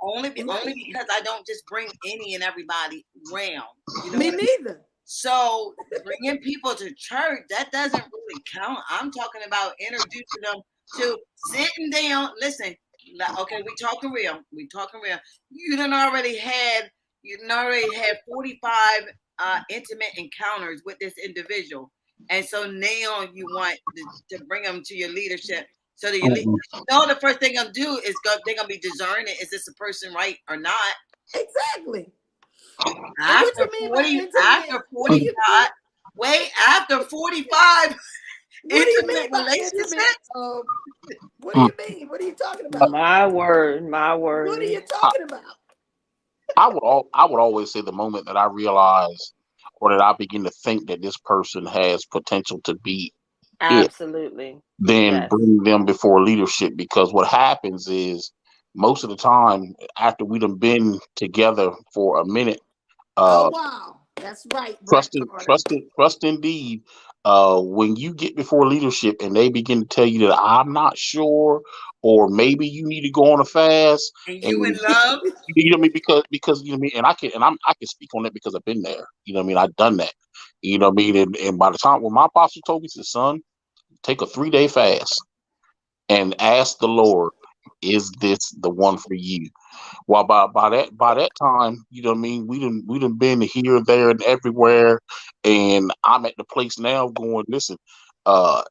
only because I don't just bring any and everybody round. You know Me what I mean? neither. So bringing people to church, that doesn't really count. I'm talking about introducing them to sitting down. Listen, okay, we talking real. You done already had 45 intimate encounters with this individual. And so now you want to bring them to your leadership. So that the first thing I'm do is they're gonna be discerning, is this a person right or not? Exactly. After 45, wait, after 45 intimate relationships? What do you mean? What are you talking about? My word. What are you talking about? I would always say the moment that I realize or that I begin to think that this person has potential to be it, Absolutely. then Yes. bring them before leadership. Because what happens is most of the time after we done been together for a minute, Oh wow, that's right. trust indeed. When you get before leadership and they begin to tell you that I'm not sure, or maybe you need to go on a fast, And you in love? you know what I mean? Because you know what I mean, and I can speak on that because I've been there. You know what I mean? I've done that. You know what I mean? And by the time when my apostle told me, he said, son, take a 3-day fast and ask the Lord, is this the one for you? Well, by that time, you know what I mean, we done been here, there, and everywhere, and I'm at the place now going, listen, the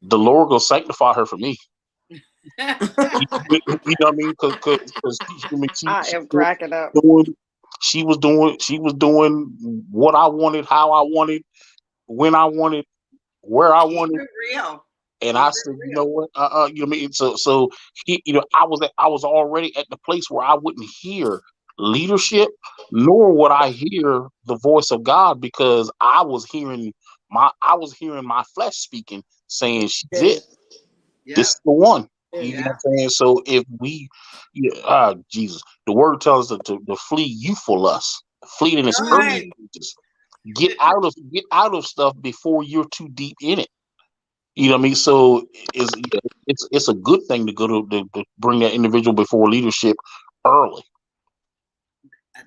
Lord will sanctify her for me. You know what I mean? Because I am cracking up. she was doing what I wanted, how I wanted, when I wanted, where I wanted. Real. And I said, you know what? You know what I mean? So I was already at the place where I wouldn't hear leadership, nor would I hear the voice of God, because I was hearing my flesh speaking, saying, she's it. Yep. This is the one. Yeah. You know what I'm saying? So if Jesus, the word tells us to flee youthful lust, flee in its early stages. Get out of stuff before you're too deep in it. You know what I mean? So it's a good thing to go to bring that individual before leadership early. I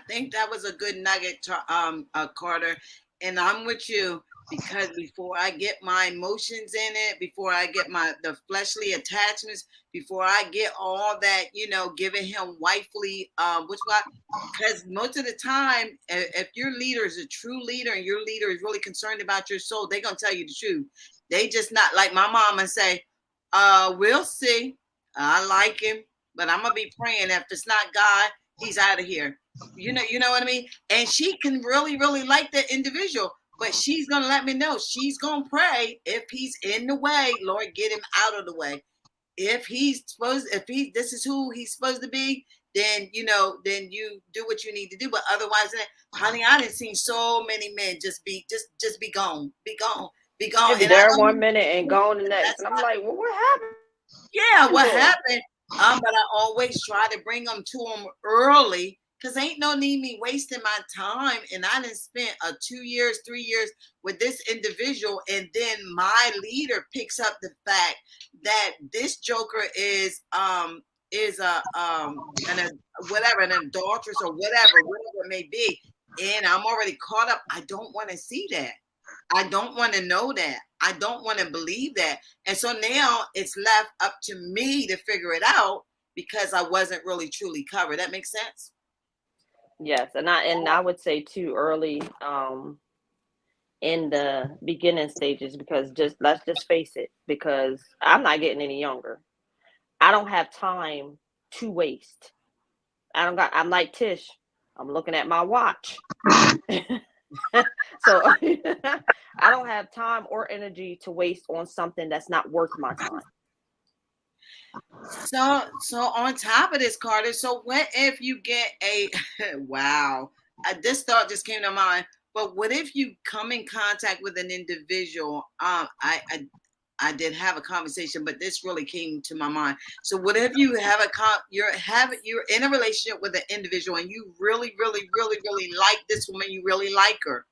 think that was a good nugget, Carter. And I'm with you, because before I get my emotions in it, before I get the fleshly attachments, before I get all that, giving him wifely, because most of the time, if your leader is a true leader and your leader is really concerned about your soul, they're gonna tell you the truth. They just not like my mom and say, we'll see. I like him, but I'm gonna be praying. If it's not God, he's out of here. You know what I mean? And she can really, really like that individual, but she's gonna let me know. She's gonna pray, if he's in the way, Lord, get him out of the way. If this is who he's supposed to be, then you do what you need to do. But otherwise, honey, I done seen so many men just be gone, be gone. Be there 1 minute and gone the next. And I'm like, well, what happened? Yeah, what happened? But I always try to bring them to them early, because ain't no need me wasting my time. And I done spent 2 years, 3 years with this individual, and then my leader picks up the fact that this joker is an adulteress or whatever it may be, and I'm already caught up. I don't want to see that. I don't want to know that. I don't want to believe that. And so now it's left up to me to figure it out, because I wasn't really truly covered. That makes sense? Yes. And I would say too, early, in the beginning stages, because let's just face it, because I'm not getting any younger. I don't have time to waste. I'm like Tish. I'm looking at my watch. So I don't have time or energy to waste on something that's not worth my time. So on top of this, Carter, so what if you get a wow, this thought just came to mind, but what if you come in contact with an individual? I did have a conversation, but this really came to my mind. So what if you have you're in a relationship with an individual and you really, really, really, really like this woman, you really like her,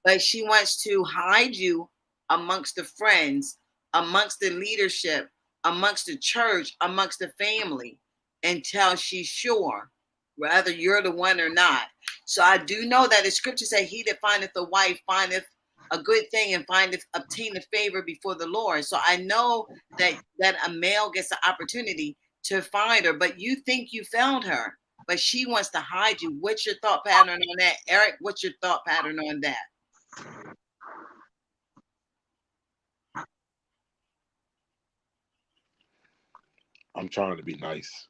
but she wants to hide you amongst the friends, amongst the leadership, amongst the church, amongst the family, until she's sure whether you're the one or not. So I do know that the scripture say, "He that findeth a wife findeth a good thing and obtaineth favor before the Lord." So I know that a male gets the opportunity to find her, but you think you found her, but she wants to hide you. What's your thought pattern on that, Eric? What's your thought pattern on that? I'm trying to be nice.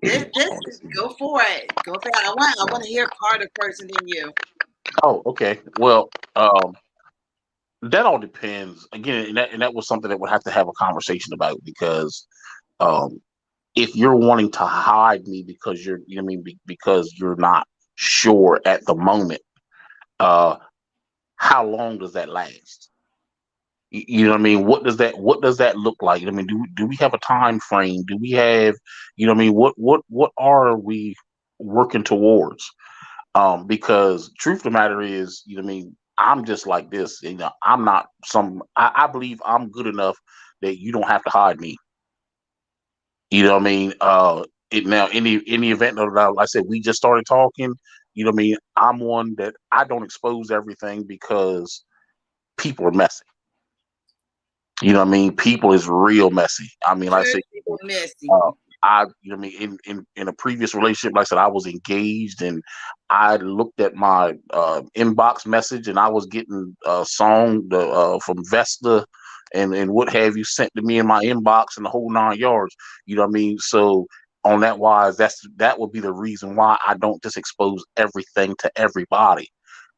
This Honestly. go for it. Go for it. I want to hear Carter first and then you. Oh, okay. Well, that all depends. Again, and that was something that would have to have a conversation about, because um, if you're wanting to hide me because you know what I mean, because you're not sure at the moment, uh, how long does that last? You know what I mean? What does that look like? I mean, do we have a time frame? Do we have, you know what I mean? What are we working towards? Because truth of the matter is, you know what I mean, I'm just like this. You know, I'm not I believe I'm good enough that you don't have to hide me. You know what I mean? Now, any event that, like I said, we just started talking. You know what I mean? I'm one that I don't expose everything, because people are messy. You know what I mean? People is real messy. I mean, like I Very say, messy. uh, you know what I mean, in a previous relationship, like I said, I was engaged, and I looked at my inbox message, and I was getting a song from Vesta and what have you sent to me in my inbox and the whole 9 yards. You know what I mean? So on that wise, that would be the reason why I don't just expose everything to everybody.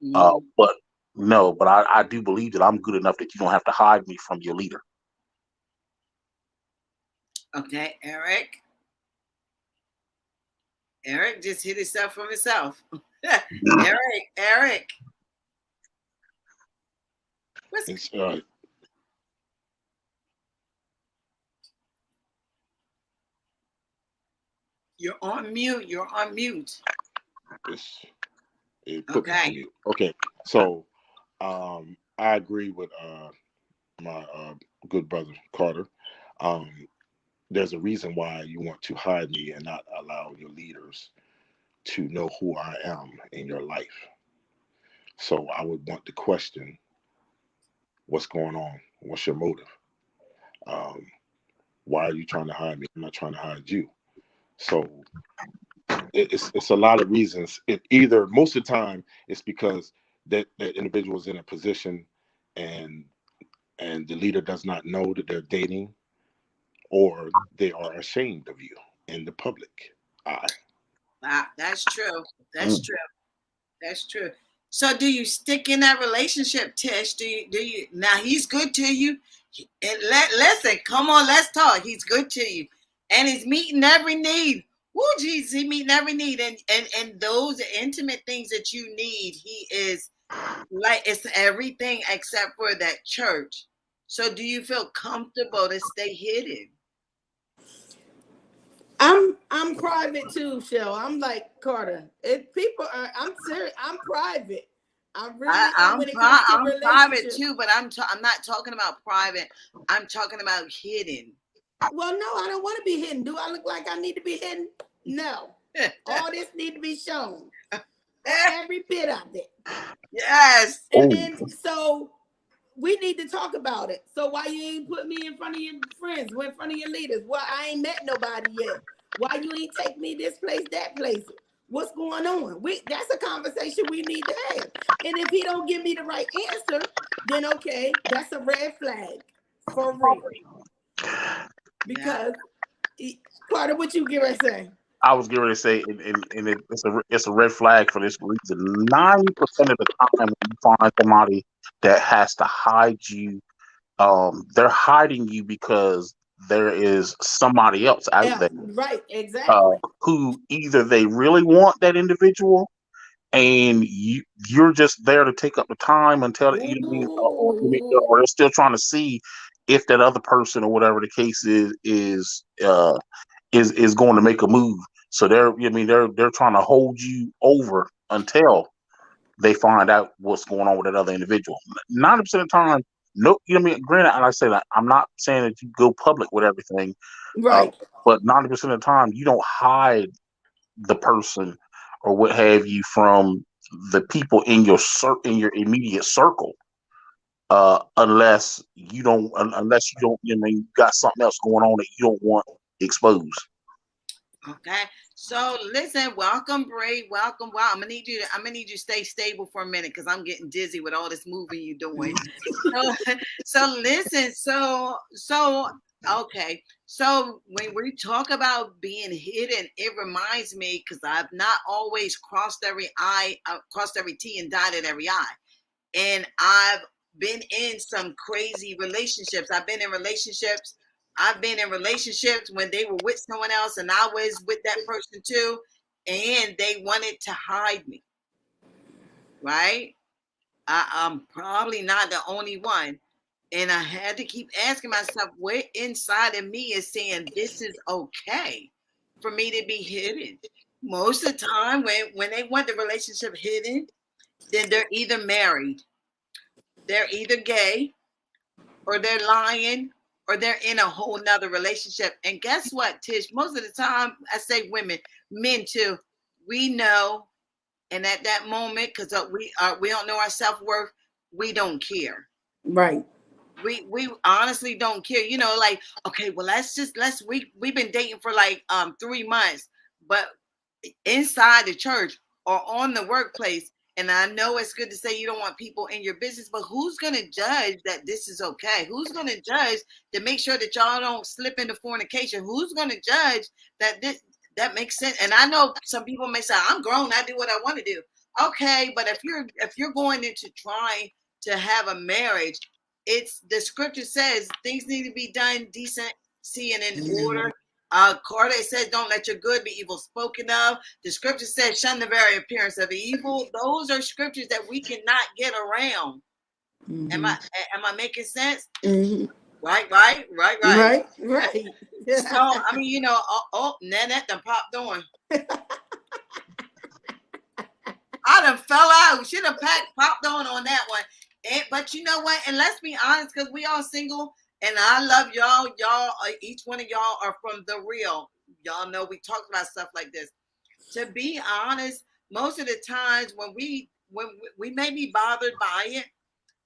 Mm. But no, but I do believe that I'm good enough that you don't have to hide me from your leader. Okay, Eric. Eric just hit himself from himself. Eric. What's It's you're on mute? You're on mute. it's it put me on Okay. mute. Okay, so I agree with my good brother Carter. Um, there's a reason why you want to hide me and not allow your leaders to know who I am in your life. So I would want to question what's going on. What's your motive? Um, why are you trying to hide me? I'm not trying to hide you. So it's a lot of reasons. It either most of the time it's because that individual is in a position and the leader does not know that they're dating, or they are ashamed of you in the public eye. That's true. That's Mm. true. That's true. So do you stick in that relationship, Tish? Do you now he's good to you? And listen, come on, let's talk. He's good to you. And he's meeting every need. Woo, Jesus, he meeting every need. And those intimate things that you need, he is like it's everything except for that church. So do you feel comfortable to stay hidden? I'm private too, Shell. I'm like Carter. If people are, I'm serious. I'm private. I really am when it comes to I'm private relationships. too, but I'm not talking about private. I'm talking about hidden. Well, no, I don't want to be hidden. Do I look like I need to be hidden? No. All this need to be shown. Every bit of it. Yes. And Oh, then so we need to talk about it. So why you ain't put me in front of your friends, in front of your leaders? Well, I ain't met nobody yet. Why you ain't take me this place, that place? What's going on? That's a conversation we need to have. And if he don't give me the right answer, then okay, that's a red flag for real. Because part of what you get ready to say. I was going to say, and it's a red flag for this reason. 90% of the time, when you find somebody that has to hide you, they're hiding you because there is somebody else out there, right, exactly, who either they really want that individual, and you're just there to take up the time until or they're still trying to see if that other person or whatever the case is going to make a move. So they're trying to hold you over until they find out what's going on with that other individual. 90% of the time, no, granted, and I say that I'm not saying that you go public with everything, right? But 90% of the time, you don't hide the person or what have you from the people in your immediate circle, unless you don't, you got something else going on that you don't want exposed. Okay, so listen, welcome, Bray, welcome. Wow, I'm gonna need you to stay stable for a minute because I'm getting dizzy with all this moving you're doing. so listen, okay. So when we talk about being hidden, it reminds me because I've not always crossed every T and dotted every I, and I've been in some crazy relationships. I've been in relationships when they were with someone else and I was with that person too, and they wanted to hide me, right? I'm probably not the only one. And I had to keep asking myself, what inside of me is saying this is okay for me to be hidden? Most of the time when they want the relationship hidden, then they're either married, they're either gay, or they're lying, or they're in a whole nother relationship. And guess what, Tish? Most of the time, I say women, men too, we know, and at that moment, because we don't know our self-worth, we don't care. Right. We honestly don't care. Like, okay, well, we've been dating for like 3 months, but inside the church or on the workplace. And I know it's good to say you don't want people in your business, but who's going to judge that this is okay? Who's going to judge to make sure that y'all don't slip into fornication? Who's going to judge that that makes sense? And I know some people may say, I'm grown, I do what I want to do. Okay, but if you're going into trying to have a marriage, it's the scripture says things need to be done decency and in order. Carter says, don't let your good be evil spoken of. The scripture says, shun the very appearance of evil. Those are scriptures that we cannot get around. Mm-hmm. Am I making sense? Mm-hmm. Right. So, I mean, Nanette done popped on. I done fell out. She done popped on that one. But you know what? And let's be honest, because we all single. And I love y'all. Y'all, each one of y'all are from the real. Y'all know we talk about stuff like this. To be honest, most of the times when we may be bothered by it,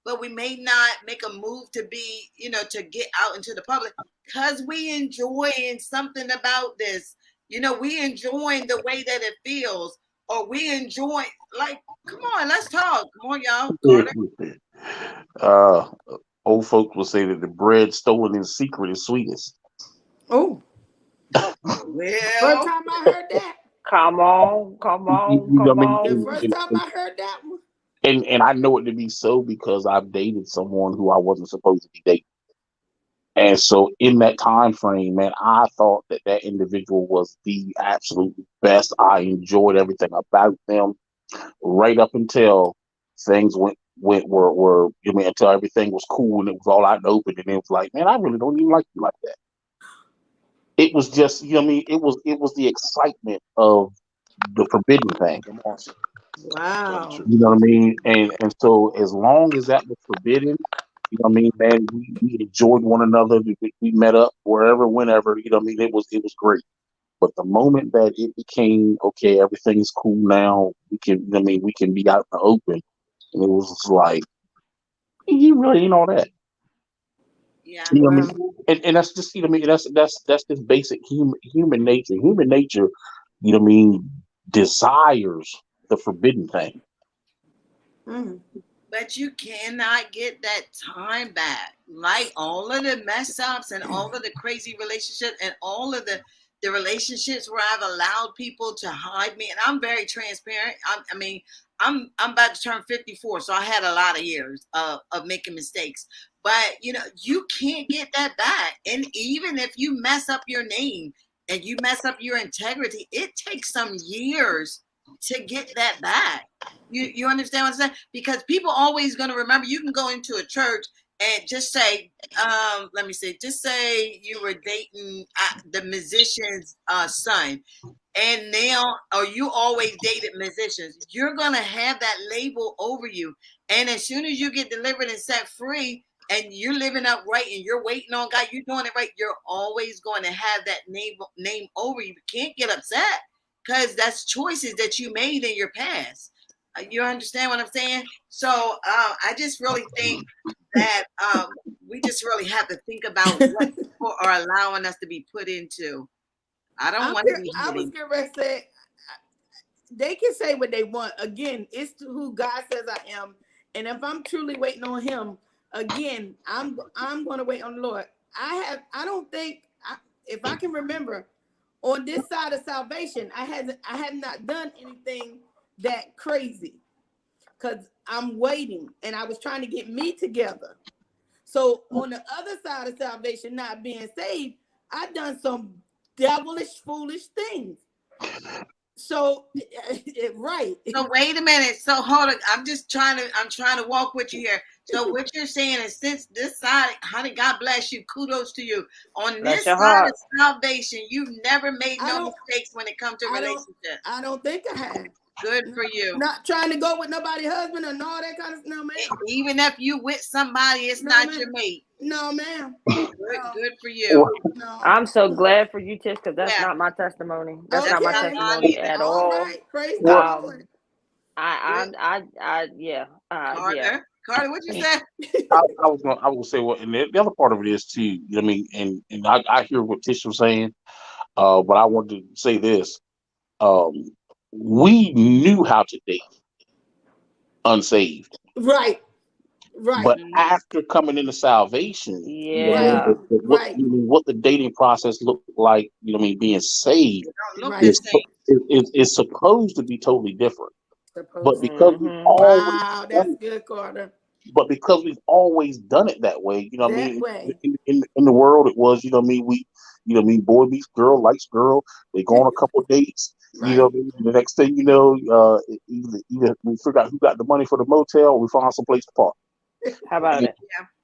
but we may not make a move to be, to get out into the public because we enjoying something about this. We enjoying the way that it feels, or we enjoy, like, come on, let's talk. Come on, y'all. Carter. Old folks will say that the bread stolen in secret is sweetest. Oh. Well, first time I heard that. Come on. The first time I heard that one. And I know it to be so because I've dated someone who I wasn't supposed to be dating. And so in that time frame, man, I thought that individual was the absolute best. I enjoyed everything about them right up until things were until everything was cool and it was all out in the open, and it was like, man, I really don't even like you like that. It was just, it was the excitement of the forbidden thing. Wow. You know what I mean? And so as long as that was forbidden, man, we enjoyed one another. We met up wherever, whenever, it was great. But the moment that it became, okay, everything's cool now, we can be out in the open. And it was just like, you really ain't all that. Yeah. You know what I mean? And that's just, that's just basic human nature. Human nature, desires the forbidden thing. But you cannot get that time back. Like all of the mess ups and all of the crazy relationships and all of the relationships where I've allowed people to hide me. And I'm very transparent. I'm about to turn 54, so I had a lot of years of making mistakes. But you can't get that back. And even if you mess up your name and you mess up your integrity, it takes some years to get that back. You understand what I'm saying? Because people always going to remember. You can go into a church and just say, just say you were dating the musician's son, and now, or you always dated musicians. You're going to have that label over you. And as soon as you get delivered and set free, and you're living up right, and you're waiting on God, you're doing it right, you're always going to have that name over you. You can't get upset because that's choices that you made in your past. You understand what I'm saying? So I just really think that we just really have to think about what people are allowing us to be put into. I don't want to be I was hidden. going to say, they can say what they want. Again, it's who God says I am. And if I'm truly waiting on him, again, I'm going to wait on the Lord. I don't think, if I can remember, on this side of salvation, I have not done anything that crazy, because I'm waiting and I was trying to get me together. So on the other side of salvation, not being saved, I've done some devilish, foolish things. So right. So wait a minute. So hold on. I'm trying to walk with you here. So what you're saying is, since this side, honey, God bless you. Kudos to you. On this side of salvation, you've never made no mistakes when it comes to relationships. I don't think I have. Good for you. Not trying to go with nobody's husband and all that kind of stuff, man. Even if you with somebody, it's not your mate. No, ma'am. Good for you. No. I'm so glad for you, Tish, because that's not my testimony. That's not my testimony at all. Right. Praise God. Carter, what you said? I was gonna say, well, and the other part of it is too. I mean, and I hear what Tish was saying, but I wanted to say this. We knew how to date unsaved. Right. But after coming into salvation, what the dating process looked like, being saved is supposed to be totally different. But because we've always that's good, Carter. But because we've always done it that way, in the world it was, boy meets girl, likes girl, they go on a couple of dates. The next thing you know, either we figure out who got the money for the motel, or we find some place to park. How about it?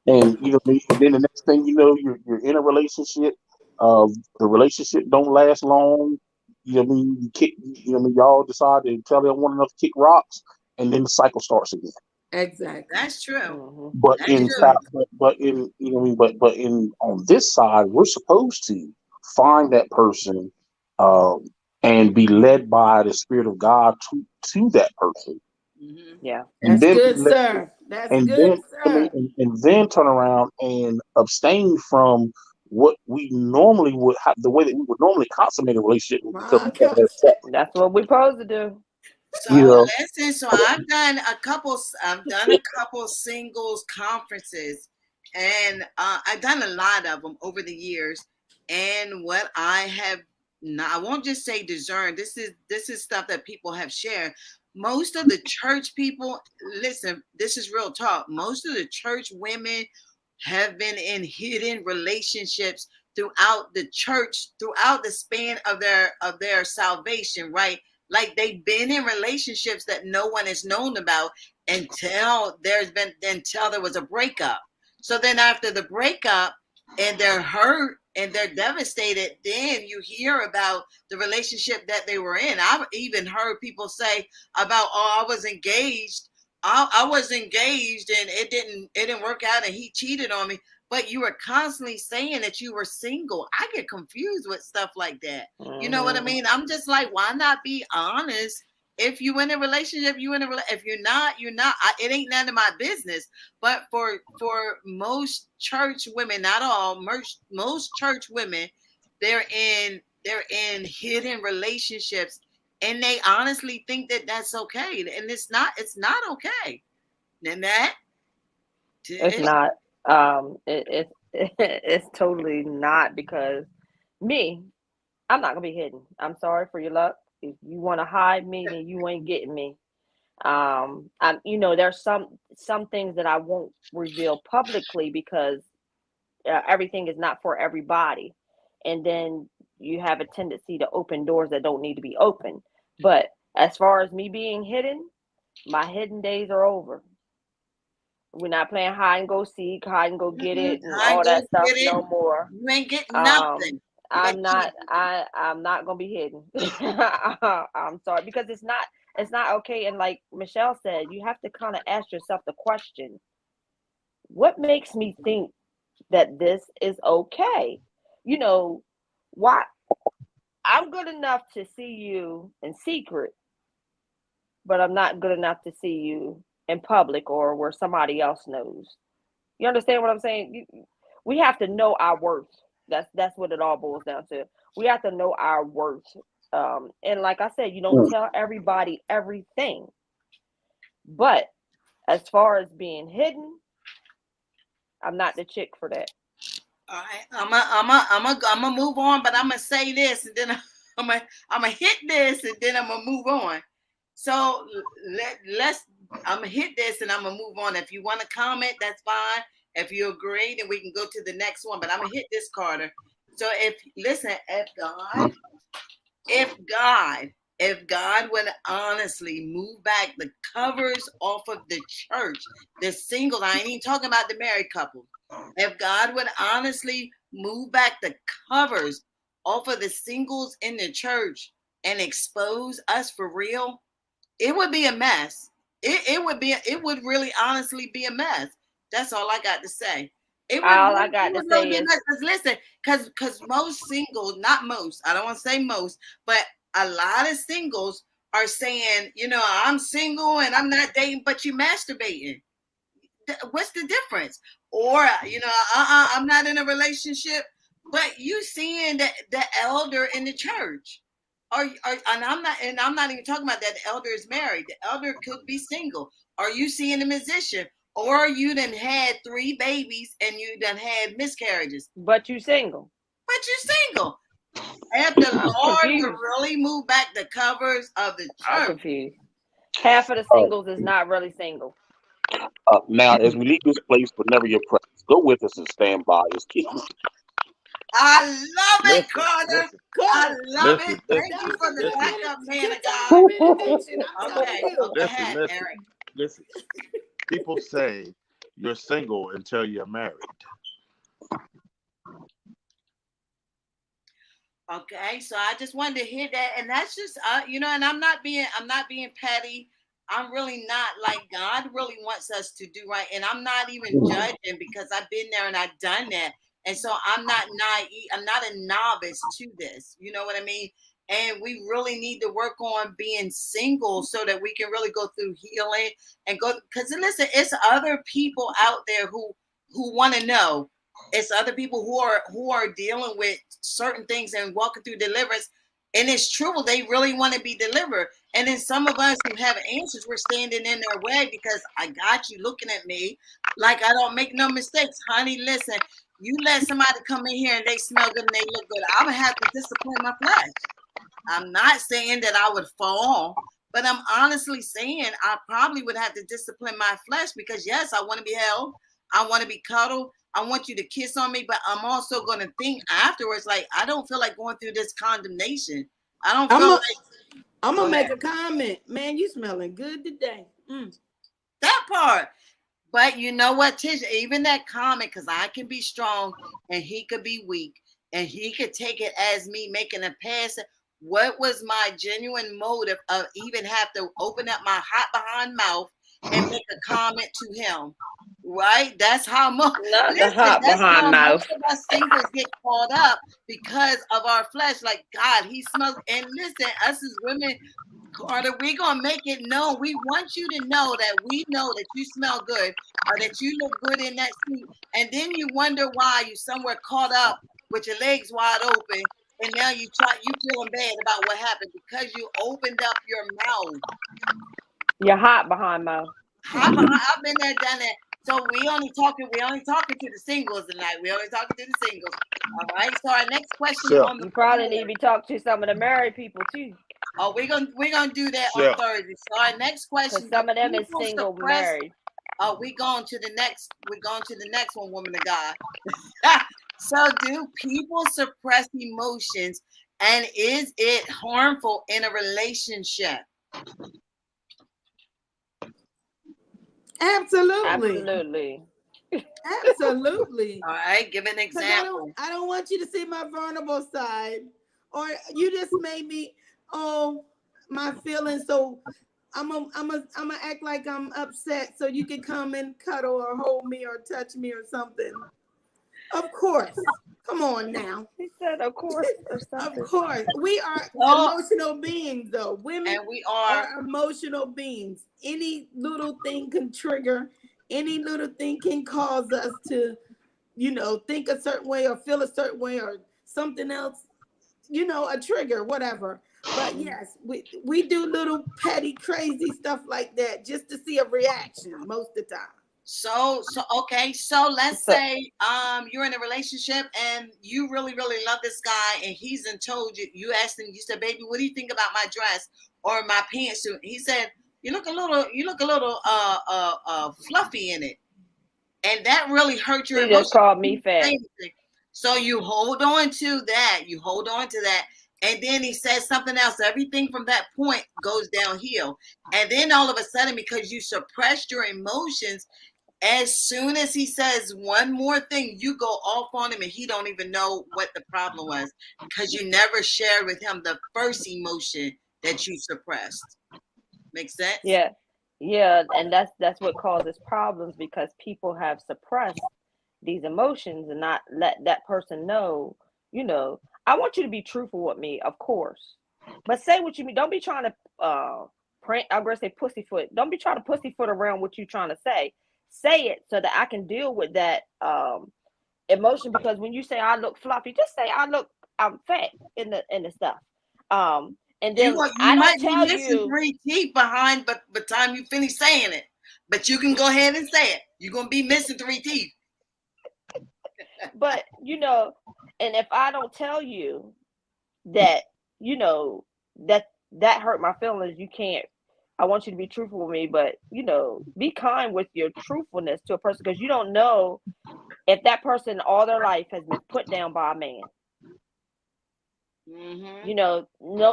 And then the next thing you know, you're in a relationship. The relationship don't last long. You kick. Y'all decide to tell one another to kick rocks, and then the cycle starts again. Exactly. That's true. But on this side, we're supposed to find that person and be led by the Spirit of God to that person. Mm-hmm. Yeah. And That's then, good, sir. That's good, sir. And then turn around and abstain from what we normally would have, the way that we would normally consummate a relationship. That's what we're supposed to do. So listen, so I've done a couple singles conferences, and I've done a lot of them over the years. And what I have, I won't just say discern. This is stuff that people have shared. Most of the church people, listen, this is real talk. Most of the church women have been in hidden relationships throughout the church, throughout the span of their salvation, right? Like they've been in relationships that no one has known about until there was a breakup. So then after the breakup, and they're hurt and they're devastated, then you hear about the relationship that they were in. I've even heard people say about, I was engaged. I was engaged and it didn't work out and he cheated on me. But you were constantly saying that you were single. I get confused with stuff like that. Mm-hmm. You know what I mean? I'm just like, why not be honest? If you in a relationship, if you're not, you're not. It ain't none of my business. But for most church women, not all, most church women, they're in hidden relationships, and they honestly think that that's okay, and it's not okay. And that It's not. It's totally not, because me, I'm not gonna be hidden. I'm sorry for your luck. If you want to hide me, then you ain't getting me. There's some things that I won't reveal publicly, because everything is not for everybody, and then you have a tendency to open doors that don't need to be open. But as far as me being hidden, my hidden days are over. We're not playing hide and go seek, hide and go get it, and I all go that stuff get it. no more. You ain't getting Um, nothing. I'm not. I'm not gonna be hidden. I'm sorry, because it's not okay. And like Meshell said, you have to kind of ask yourself the question: what makes me think that this is okay? You know, why? I'm good enough to see you in secret, but I'm not good enough to see you in public or where somebody else knows. You understand what I'm saying? We have to know our worth. That's what it all boils down to. We have to know our worth. And like I said, you don't tell everybody everything. But as far as being hidden, I'm not the chick for that. All right, I'm a move on, but I'm gonna say this, and then I'm gonna hit this, and then I'm gonna move on. So I'm gonna hit this, and I'm gonna move on. If you want to comment, that's fine. If you agree, then we can go to the next one. But I'm gonna hit this, Carter. So if God would honestly move back the covers off of the church, the singles, I ain't even talking about the married couple. If God would honestly move back the covers off of the singles in the church and expose us for real, it would be a mess. It would really honestly be a mess. That's all I got to say. All I got to say Be a is, mess. Listen, because most singles, not most, I don't want to say most, but a lot of singles are saying, I'm single and I'm not dating, but you masturbating. What's the difference? Or I'm not in a relationship, but you seeing the elder in the church, and I'm not even talking about that the elder is married. The elder could be single. Are you seeing a musician, or you done had 3 babies and you done had miscarriages, but you single. but you're single? If the I'm Lord would confused. really move back the covers of the I'm church, confused. Half of the singles is not really single. Now, as we leave this place, but never your presence, go with us and stand by us, key. I love it, Listen, Carter. listen, I Carter, love listen, it. listen, Thank that you was for a the good backup, man of good God. time of benediction. I'm telling Okay, you. go listen, ahead, listen, Eric. listen. People say you're single until you're married. Okay, so I just wanted to hear that, and that's just and I'm not being petty. I'm really not. Like, God really wants us to do right, and I'm not even judging, because I've been there and I've done that, and so I'm not naive. I'm not a novice to this. You know what I mean? And we really need to work on being single so that we can really go through healing and go. Because listen, it's other people out there who want to know. It's other people who are dealing with certain things and walking through deliverance, and it's true, they really want to be delivered. And then some of us who have answers, we're standing in their way because I got you looking at me like I don't make no mistakes. Honey, listen, you let somebody come in here and they smell good and they look good, I'm gonna have to discipline my flesh. I'm not saying that I would fall, but I'm honestly saying I probably would have to discipline my flesh, because yes, I want to be held. I want to be cuddled. I want you to kiss on me, but I'm also going to think afterwards, like, I don't feel like going through this condemnation. I don't feel like. I'm Go gonna make ahead. a comment. Man, you smelling good today. That part. But you know what, Tish, even that comment, because I can be strong and he could be weak, and he could take it as me making a pass. What was my genuine motive of even have to open up my hot behind mouth and make a comment to him? Right? That's how most Not the listen, hot that's how behind most mouth. of us singles get caught up because of our flesh. Like, God, he smells. And listen, us as women, Carter, we're gonna make it known. We want you to know that we know that you smell good, or that you look good in that suit. And then you wonder why you somewhere caught up with your legs wide open and now you feeling bad about what happened because you opened up your mouth. You're hot behind mouth. I've been there, done that. So we only talking to the singles tonight. We only talking to the singles. All right. So our next question Chef, on the You probably board. need to be talking to some of the married people too, Oh, we're gonna do that on Chef, Thursday. So our next because question: some do of them is people single suppress? married. Oh, we're going to the next one, woman of God. So do people suppress emotions, and is it harmful in a relationship? Absolutely. Absolutely. Absolutely. All right, give an 'Cause example. I don't want you to see my vulnerable side, or you just made me, my feelings. So I'm gonna act like I'm upset, so you can come and cuddle or hold me or touch me or something. Of course. Come on now. He said, of course, or Of something. course. We are Oh, emotional beings, though. Women and we are. are emotional beings. Any little thing can trigger, any little thing can cause us to, think a certain way or feel a certain way or something else, a trigger, whatever. But yes, we do little petty, crazy stuff like that just to see a reaction most of the time. So okay. So let's So, say you're in a relationship and you really really love this guy and he's told you. You asked him. You said, "Baby, what do you think about my dress or my pantsuit?" He said, "You look a little fluffy in it," and that really hurt your he just emotions. called me fat. So you hold on to that. You hold on to that. And then he says something else. Everything from that point goes downhill. And then all of a sudden, because you suppressed your emotions, as soon as he says one more thing, you go off on him and he don't even know what the problem was because you never shared with him the first emotion that you suppressed. Make sense? Yeah, yeah, and that's what causes problems because people have suppressed these emotions and not let that person know. I want you to be truthful with me, of course, but say what you mean. Don't be trying to print. I'm gonna say pussyfoot. Don't be trying to pussyfoot around what you're trying to say. Say it so that I can deal with that emotion. Because when you say I look fluffy, just say I'm fat in the stuff. And then You I don't might be tell missing you. 3 teeth behind, but by the time you finish saying it, but you can go ahead and say it. You're gonna be missing 3 teeth. But and if I don't tell you that, that hurt my feelings, you can't. I want you to be truthful with me, but be kind with your truthfulness to a person because you don't know if that person all their life has been put down by a man. Mm-hmm.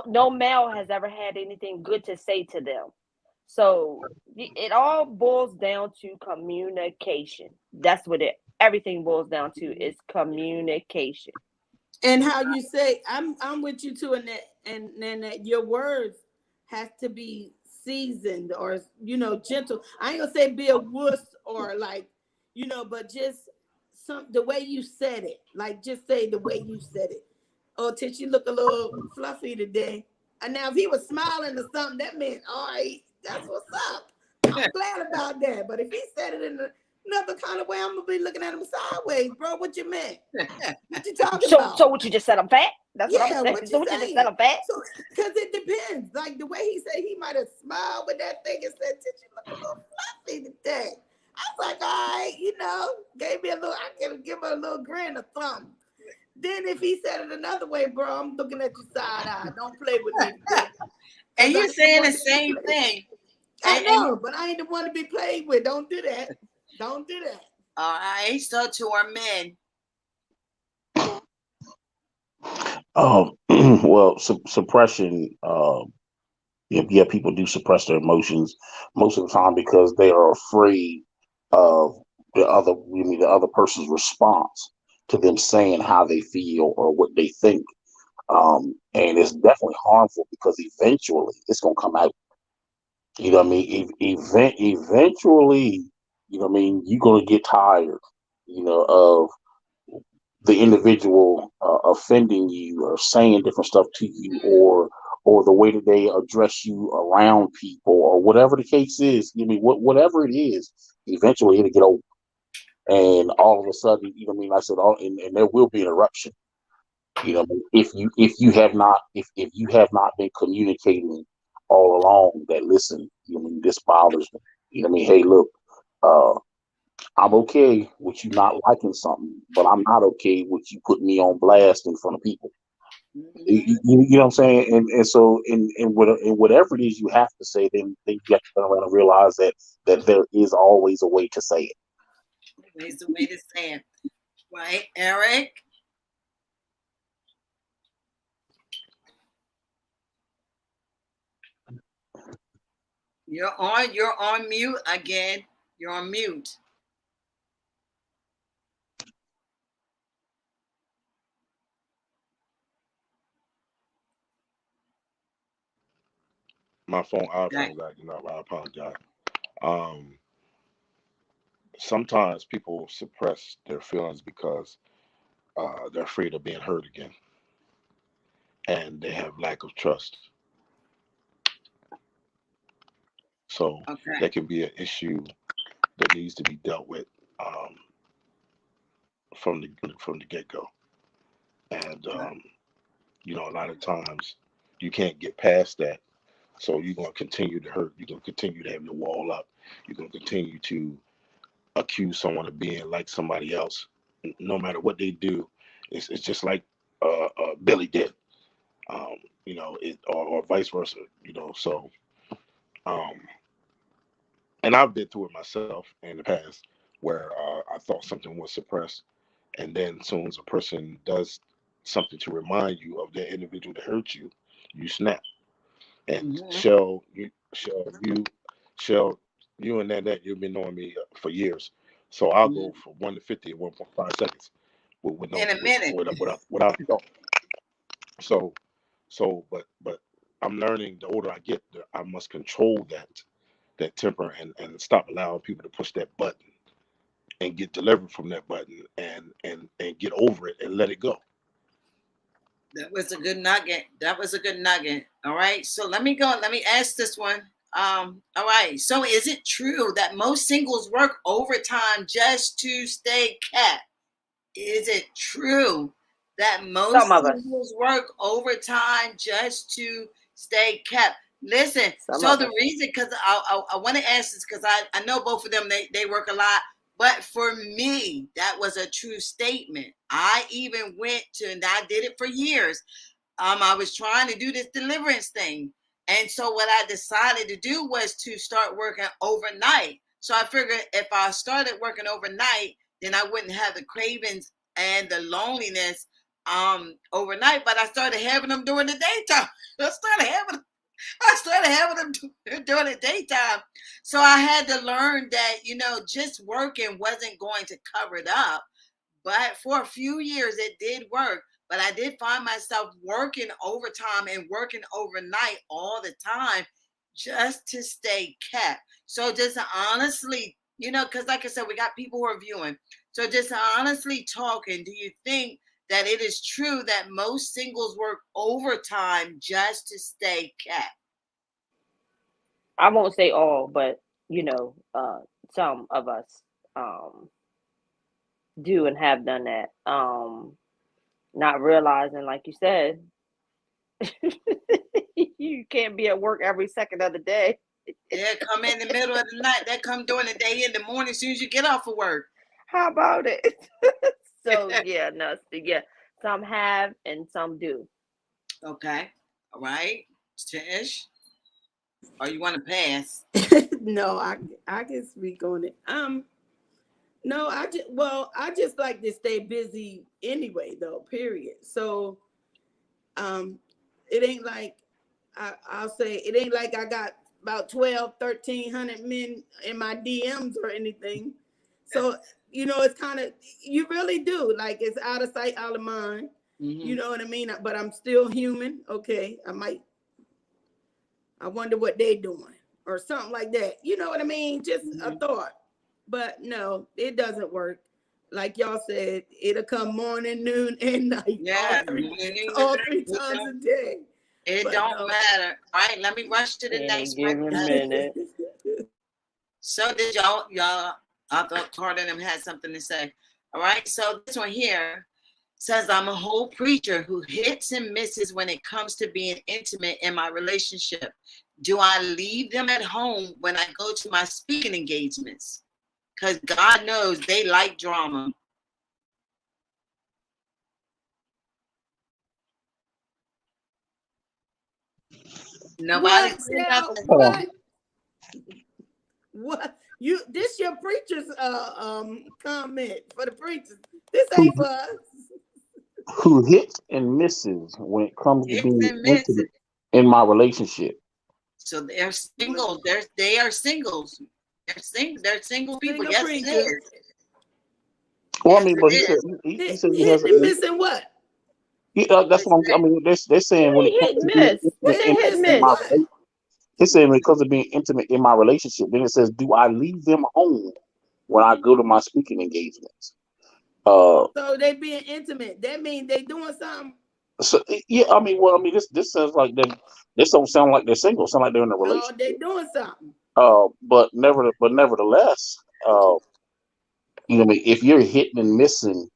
No male has ever had anything good to say to them. So it all boils down to communication. That's what everything boils down to is communication. And how you say, I'm with you too, and that your words have to be seasoned or gentle. I ain't gonna say be a wuss or like, but just the way you said it. Like just say the way you said it. Oh, Tish, you look a little fluffy today. And now if he was smiling or something, that meant all right, that's what's up. I'm glad about that. But if he said it in another kind of way, I'm gonna be looking at him sideways, bro. What you meant? What you talking about? So what you just said? I'm fat. That's what I'm Yeah, saying. what So you what you just saying? said? I'm fat. So, because it depends. Like the way he said, he might have smiled with that thing and said, "Did you look a little fluffy today?" I was like, all right, gave me a little. I can give her a little grin or something. Then if he said it another way, bro, I'm looking at you side eye. Don't play with me today. And you're saying the want to be same played. thing. I And know, but I ain't the one to be played with. Don't do that. Don't do that. all right, so to our men, Well, suppression. Yeah, people do suppress their emotions most of the time because they are afraid of the other person's response to them saying how they feel or what they think. And it's definitely harmful because eventually it's gonna come out. You know what I mean? Eventually, you're gonna get tired, of the individual offending you or saying different stuff to you or the way that they address you around people or whatever the case is. Whatever it is, eventually it'll get old. And all of a sudden, like I said, and there will be an eruption. You know, if you have not been communicating all along that, listen, you know, this bothers me. You know what I mean? Hey, look, uh, I'm okay with you not liking something, but I'm not okay with you putting me on blast in front of people. You know what I'm saying? And so in whatever it is you have to say, then you have to turn around and realize that there is always a way to say it. There's the way to say it. Right, Eric? You're on mute again. You're on mute. My phone, our Okay. phone's acting up. I apologize. Um, Sometimes people suppress their feelings because they're afraid of being hurt again, and they have lack of trust. So Okay. that can be an issue that needs to be dealt with um, from the get go. And you know, a lot of times you can't get past that. So you're gonna continue to hurt. You're gonna continue to have your wall up. You're gonna continue to accuse someone of being like somebody else, no matter what they do. It's just like Billy did, um, you know, or vice versa, you know. So, um, and I've been through it myself in the past where I thought something was suppressed, and then as soon as a person does something to remind you of the individual that hurt you, you snap. And Shell, you and that you've been knowing me for years, so I'll go from 1 to 50 in 1.5 seconds with no In a minute. without thought. So but I'm learning the older I get that I must control that temper and stop allowing people to push that button and get delivered from that button and get over it and let it go. That was a good nugget. That was a good nugget. All right. So let me go. Let me ask this one. All right. So is it true that most singles work overtime just to stay kept? Is it true that most Some of us. singles work overtime just to stay kept? Listen, Some so of the us. reason, because I want to ask this because I know both of them, they work a lot. But for me, that was a true statement. I even went to, and I did it for years. I was trying to do this deliverance thing. And so what I decided to do was to start working overnight. So I figured if I started working overnight, then I wouldn't have the cravings and the loneliness overnight. But I started having them during the daytime. I started having them during the daytime. So I had to learn that, just working wasn't going to cover it up. But for a few years, it did work. But I did find myself working overtime and working overnight all the time just to stay kept. So just honestly, because like I said, we got people who are viewing. So just honestly talking, do you think that it is true that most singles work overtime just to stay kept? I won't say all, but some of us do and have done that. Not realizing, like you said, you can't be at work every second of the day. Yeah, come in the middle of the night. That come during the day in the morning as soon as you get off of work. How about it? So yeah, no, yeah. Some have and some do. Okay. All right. Tish, or you want to pass? No, I can speak on it. No, I just like to stay busy anyway, though. Period. So, it ain't like I'll say it ain't like I got about 1,300 men in my DMs or anything. So it's kind of, you really do, like, it's out of sight, out of mind. You know what I mean? But I'm still human. Okay, I wonder what they doing or something like that. You know what I mean? Just a thought. But no, it doesn't work. Like y'all said, it'll come morning, noon, and night. Yeah. All three times a day. It But don't no. matter. All right, let me rush to the Any next one. given minute. So did y'all, I thought Carter and them had something to say. All right, so this one here. Says, I'm a whole preacher who hits and misses when it comes to being intimate in my relationship. Do I leave them at home when I go to my speaking engagements? Because God knows they like drama. Nobody What, said Shell? nothing. What? You? This your preacher's comment for the preachers. This ain't for us. Who hits and misses when it comes to Hits being and misses. intimate in my relationship. So they're single. They are singles. They're single people. Single Yes, preachers. it is. Well, I Yes, mean, but it is. he said he has. Hitting and missing what? That's what I mean. They're saying when it Hit comes and to being miss. intimate Hit and in my miss. relationship. It's saying when it comes to being intimate in my relationship, then it says, do I leave them home when I go to my speaking engagements? So they being intimate. That means they doing something. So yeah, I mean, well, I mean, this sounds like they. This don't sound like they're single. Sound like they're in a No, relationship. they doing something. But nevertheless, you know, what I mean, if you're hitting and missing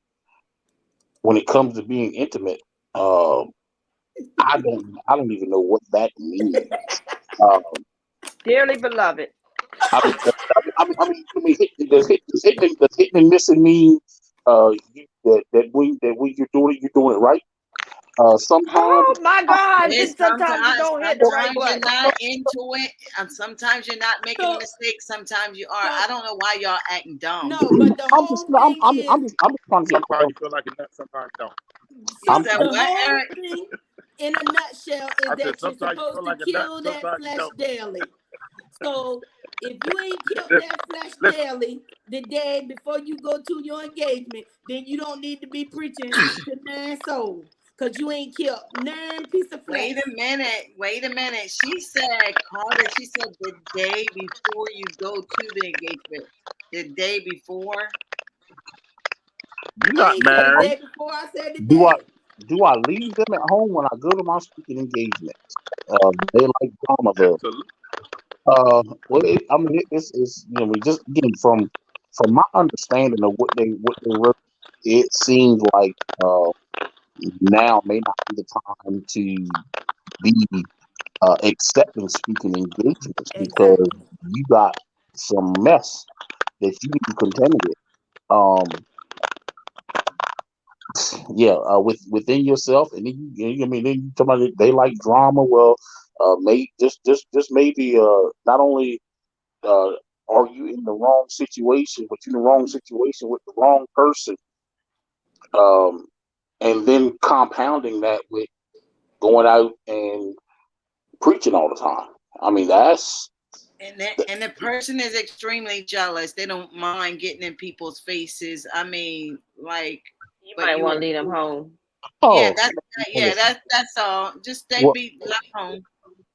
when it comes to being intimate, I don't even know what that means. Um, Dearly beloved. I mean, does hitting and missing mean that when you're doing it right? Sometimes, Oh my God. It's Then sometimes you don't hit the right sometimes you're button. not into it, and sometimes you're not making So, mistakes. Sometimes you are. so I don't know why y'all acting dumb. no, but the I'm just whole thing is I'm just trying to get Sometimes you feel like a nut, sometimes you don't. You I'm, said I'm the what, whole Eric? thing in a nutshell is I said that you're sometimes you supposed feel to like a nut, kill that sometimes you flesh don't. daily. So if you ain't killed Listen, that flesh listen. daily the day before you go to your engagement, then you don't need to be preaching to 9 souls. Because you ain't killed 9 piece of flesh. Wait a minute. She said, Carter, she said the day before you go to the engagement. The day before. You're I not ain't said the married. day before, I said the do I day. do I leave them at home when I go to my speaking engagements? They like drama there. Absolutely. Well, I mean, it's you know, we just again from my understanding of what they wrote, it seems like now may not be the time to be accepting speaking engagements because Exactly. you got some mess that you need to contend with. Um, yeah, within yourself, and then I mean, then you talk about they like drama. Well, may just maybe not only uh, are you in the wrong situation, but you're in the wrong situation with the wrong person, um, and then compounding that with going out and preaching all the time. I mean, that's And the person is extremely jealous. They don't mind getting in people's faces. I mean, like, You but might you, want to leave them home. yeah, oh, that's all. Just they well, be left home.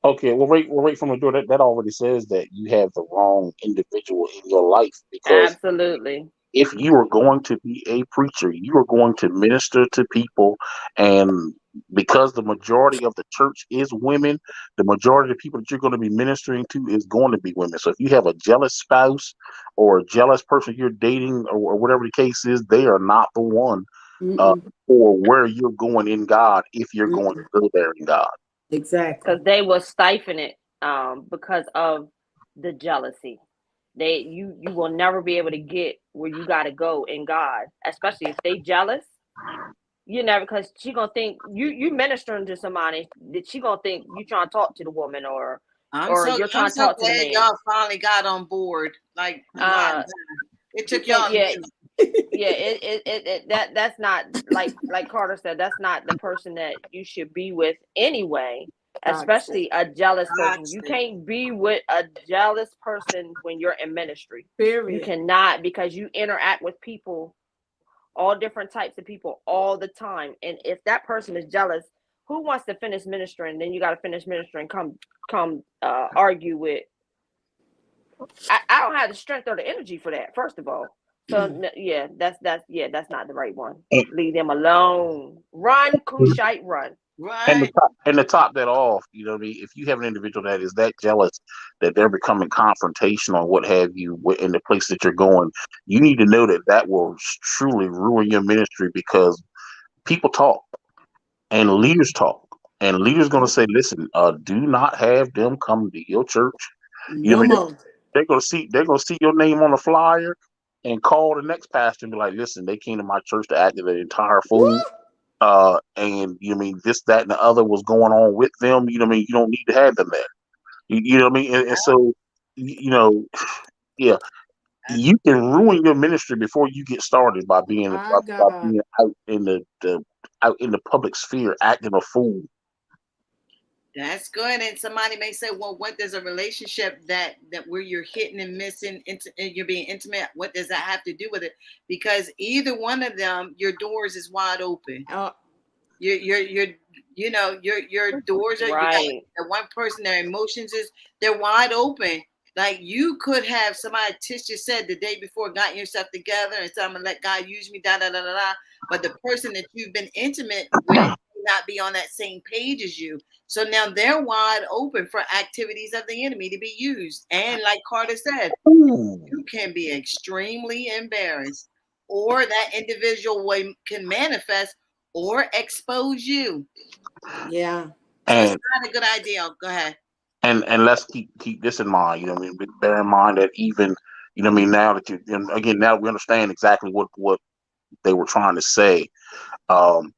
okay. Well, right from the door, that already says that you have the wrong individual in your life because Absolutely. if you are going to be a preacher, you are going to minister to people. And because the majority of the church is women, the majority of the people that you're going to be ministering to is going to be women. So if you have a jealous spouse or a jealous person you're dating or whatever the case is, they are not the one uh, Mm-mm. for where you're going in God if you're going to Mm-mm. go there in God. Exactly. Because they will stifle it because of the jealousy. You will never be able to get where you got to go in God, especially if they jealous. You never, because she gonna think you ministering to somebody that she gonna think you trying to talk to the woman or you're I'm trying to so talk to the glad man. y'all finally got on board. Like, wow, it took So y'all a yeah, minute. that's not like Carter said, that's not the person that you should be with anyway, Toxic. especially a jealous person. You Toxic. can't be with a jealous person when you're in ministry. You Period. cannot, because you interact with people, all different types of people all the time. And if that person is jealous, who wants to finish ministering? Then you got to finish ministering, come argue with. I don't have the strength or the energy for that, first of all. So yeah, that's not the right one. And, Leave them alone. Run, Kushite, run. Right. and to top that off, you know, what I mean, if you have an individual that is that jealous that they're becoming confrontational or what have you in the place that you're going, you need to know that that will truly ruin your ministry because people talk and leaders talk. And leaders gonna say, listen, do not have them come to your church. You know No what I mean? more. They're gonna see your name on the flyer and call the next pastor and be like, listen, they came to my church to act as an entire Woo! fool. And you know what I mean this, that, and the other was going on with them. You know what I mean? You don't need to have them there. You know what I mean? And so, you know, yeah, you can ruin your ministry before you get started by being My God. out in out in the public sphere acting a fool. That's good. And somebody may say, well, what does a relationship that where you're hitting and missing and you're being intimate, what does that have to do with it? Because either one of them, your doors is wide open. Your doors are, you got Right. that one person, their emotions they're wide open. Like you could have somebody, Tish just said the day before, gotten yourself together and said, I'm gonna let God use me, da da da da da. But the person that you've been intimate with may not be on that same page as you. So now they're wide open for activities of the enemy to be used. And like Carter said, you can be extremely embarrassed, or that individual can manifest or expose you. Yeah. So it's And not a good idea. Go ahead. and let's keep this in mind. You know what I mean? Bear in mind that even, you know what I mean, now that and again, now we understand exactly what they were trying to say. Um,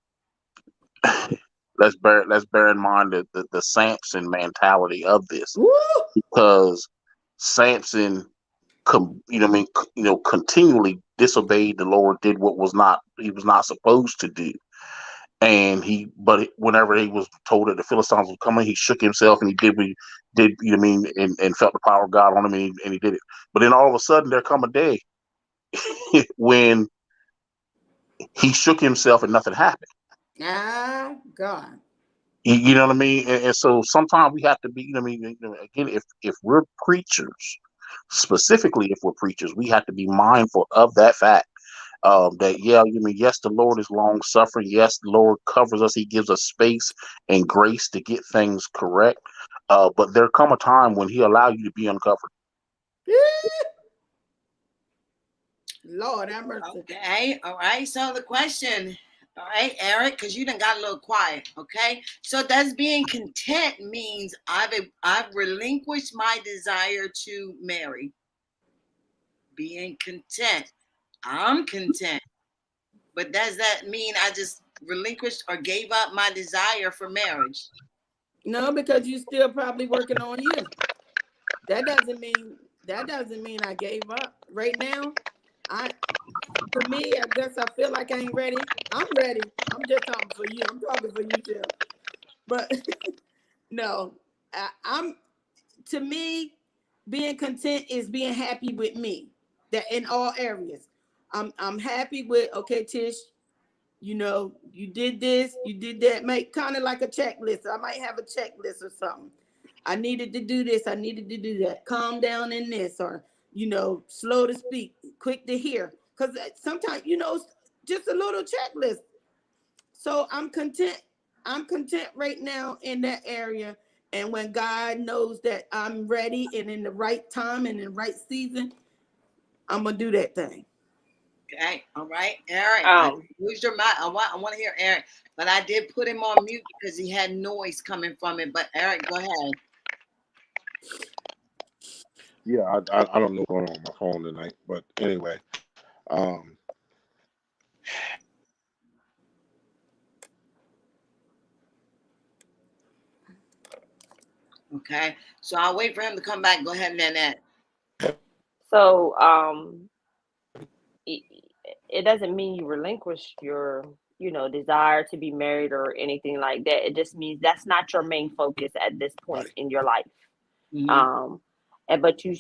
let's bear in mind the Samson mentality of this, Woo! because Samson, you know what I mean, continually disobeyed the Lord, did what he was not supposed to do. And but whenever he was told that the Philistines were coming, he shook himself and he did what he did, you know what I mean, and felt the power of God on him, and he did it. But then all of a sudden there come a day when he shook himself and nothing happened. Ah, God. You know what I mean? And so sometimes we have to be, you know what I mean, again, if we're preachers, specifically if we're preachers, we have to be mindful of that fact. That yeah, you mean yes, the Lord is long suffering. Yes, the Lord covers us. He gives us space and grace to get things correct. But there come a time when He allow you to be uncovered. Lord have mercy. Okay. All right. So the question, all right, Eric, because you done got a little quiet. Okay. So does being content means I've relinquished my desire to marry? Being content. I'm content. But does that mean I just relinquished or gave up my desire for marriage? No, because you still probably working on you. That doesn't mean I gave up. Right now, to me, I guess I feel like I ain't ready. I'm ready. I'm just talking for you. I'm talking for you, Jill. But no, to me, being content is being happy with me. That in all areas, I'm happy with. Okay, Tish, you know, you did this, you did that. Make kind of like a checklist. I might have a checklist or something. I needed to do this. I needed to do that. Calm down in this, or slow to speak, quick to hear. Because sometimes, just a little checklist. So I'm content. I'm content right now in that area. And when God knows that I'm ready and in the right time and in the right season, I'm gonna do that thing. Okay, all right, Eric. Use your mic. I want to hear Eric, but I did put him on mute because he had noise coming from it. But Eric, go ahead. Yeah, I don't know what's going on my phone tonight, but anyway, Okay, so I'll wait for him to come back. Go ahead, Nanette. So it doesn't mean you relinquish your desire to be married or anything like that. It just means that's not your main focus at this point in your life. Mm-hmm. But you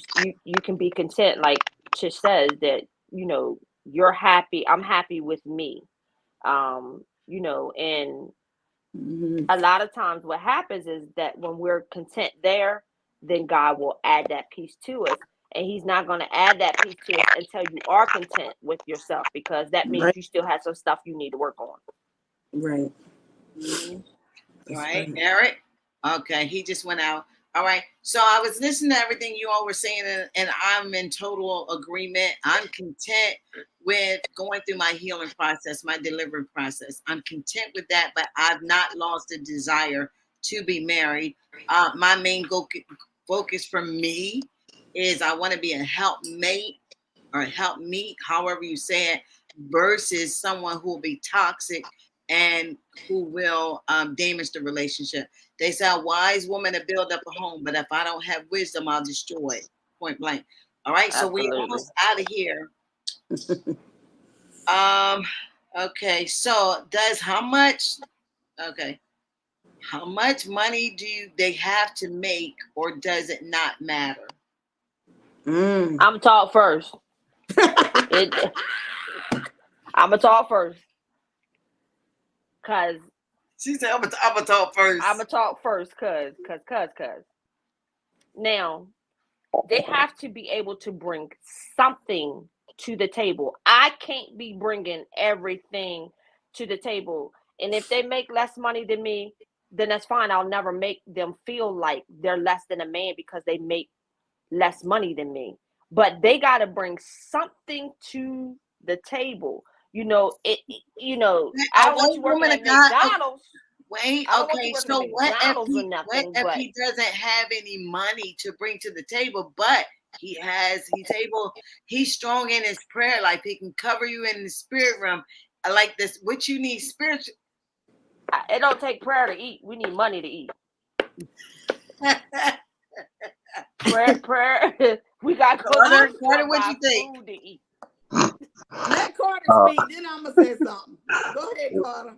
can be content, like Tish says, that you're happy. I'm happy with me. And a lot of times what happens is that when we're content there, then God will add that piece to us. And He's not going to add that piece to us until you are content with yourself, because that means Right. you still have some stuff you need to work on. Right. Mm-hmm. All right, Eric. Okay, he just went out. All right. So I was listening to everything you all were saying, and I'm in total agreement. I'm content with going through my healing process, my delivery process. I'm content with that, but I've not lost the desire to be married. My main focus for me is I want to be a helpmate or help meet, however you say it, versus someone who will be toxic and who will damage the relationship. They say a wise woman to build up a home, but if I don't have wisdom, I'll destroy it. Point blank. All right, so we're Absolutely. almost out of here. Okay, so how much money do they have to make, or does it not matter? I'm talk first. I'm gonna talk first. Cause She said, "I'm gonna talk first." I'm gonna talk first, cause. Now, they have to be able to bring something to the table. I can't be bringing everything to the table. And if they make less money than me, then that's fine. I'll never make them feel like they're less than a man because they make less money than me. But they got to bring something to the table. I don't want you working at McDonald's. Wait, I don't want you okay, working so at what McDonald's or if nothing, he but doesn't have any money to bring to the table, but he's strong in his prayer life. He can cover you in the spirit realm. I like this. What you need spiritual. it don't take prayer to eat. We need money to eat. prayer. We got to go Carter, to Carter, what you think? food to eat. Let Carter speak, then I'm gonna say something. Go ahead, Carter.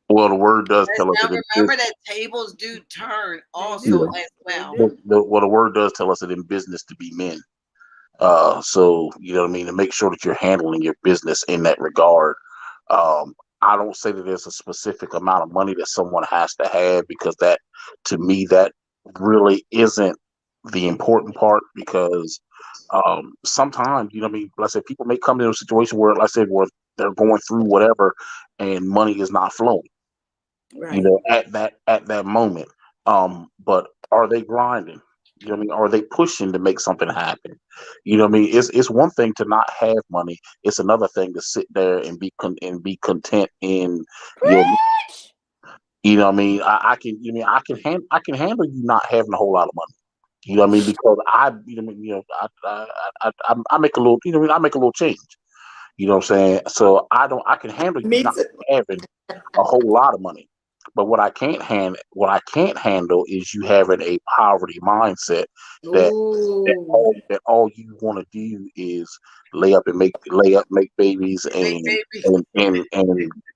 Well, the word does tell us Now that remember that tables do turn also do. as well. the word does tell us that in business to be men. So you know what I mean, to make sure that you're handling your business in that regard. I don't say that there's a specific amount of money that someone has to have, because that, to me, that really isn't the important part, because sometimes, you know what I mean, like I said, people may come into a situation where, like I said, where they're going through whatever and money is not flowing, Right. at that moment. But are they grinding? You know what I mean? Are they pushing to make something happen? You know what I mean? It's one thing to not have money. It's another thing to sit there and be content in your. Preach! You know what I mean? I can handle you not having a whole lot of money. You know what I mean? Because I make a little. You know what I mean? I make a little change. You know what I'm saying? So I can handle you Me not too. having a whole lot of money. But what I can't handle is you having a poverty mindset that Ooh. that all you want to do is lay up, make babies, Make and babies.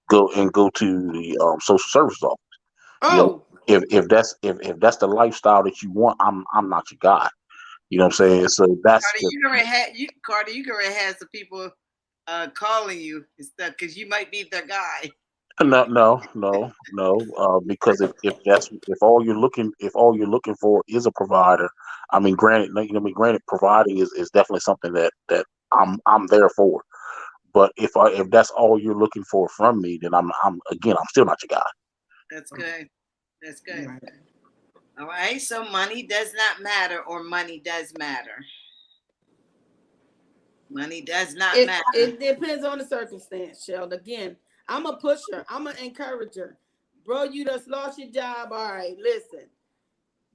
go to the social services office. You know, Oh. if that's the lifestyle that you want, I'm not your guy. You know what I'm saying? So that's Carter, just Carter, you can already have some people calling you and stuff because you might be their guy. no. Because if all you're looking for is a provider, I mean, granted, providing is definitely something that I'm there for. But if that's all you're looking for from me, then I'm still not your guy. That's good. That's good. Right. All right. So money does not matter, or money does matter. Money does not matter. It depends on the circumstance, Sheldon. Again, I'm a pusher. I'm an encourager. Bro, you just lost your job. All right, listen.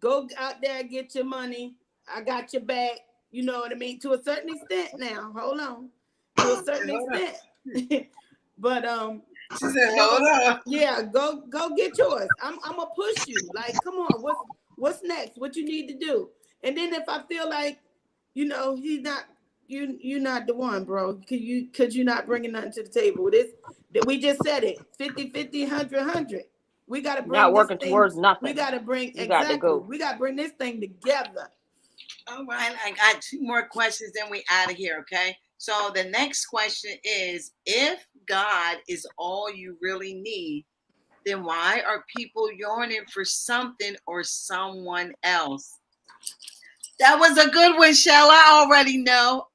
Go out there, get your money. I got your back. You know what I mean? To a certain extent now. Hold on. To a certain extent. But She said, "Hold on." yeah, go get yours. I'm gonna push you. Like, come on, what's next? What you need to do? And then if I feel like, he's not you're not the one, bro. Could you not bringing nothing to the table? We just said it. 50-50, 100-100. We gotta bring Not this working thing. towards nothing. We gotta bring You got to go. We gotta bring this thing together. All right, I got two more questions, then we out of here, okay? So the next question is, if God is all you really need, then why are people yearning for something or someone else? That was a good one, Shell. I already know.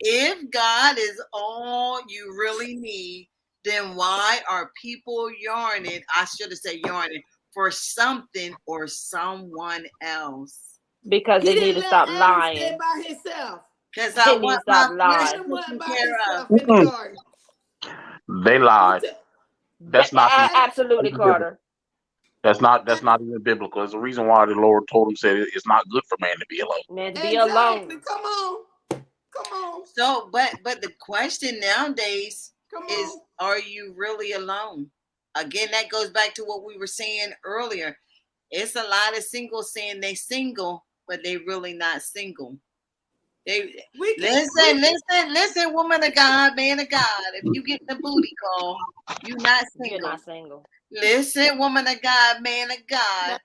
If God is all you really need, then why are people yearning? I should have said yearning for something or someone else. Because He they need didn't to let stop Adam stay lying. by himself. Because They I need to want stop my flesh lying. Adam wasn't taken by care of. himself in the garden. They lied. That's not even Absolutely, biblical. Carter. That's not even biblical. There's a reason why the Lord told him, said it's not good for man to be alone. Man, to be Exactly. alone. Come on. Come on. So, but the question nowadays Come is, on. are you really alone? Again, that goes back to what we were saying earlier. It's a lot of singles saying they single, but they really not single. They listen, woman of God, man of God. If you get the booty call, you not You're single. not single. Listen, woman of God, man of God.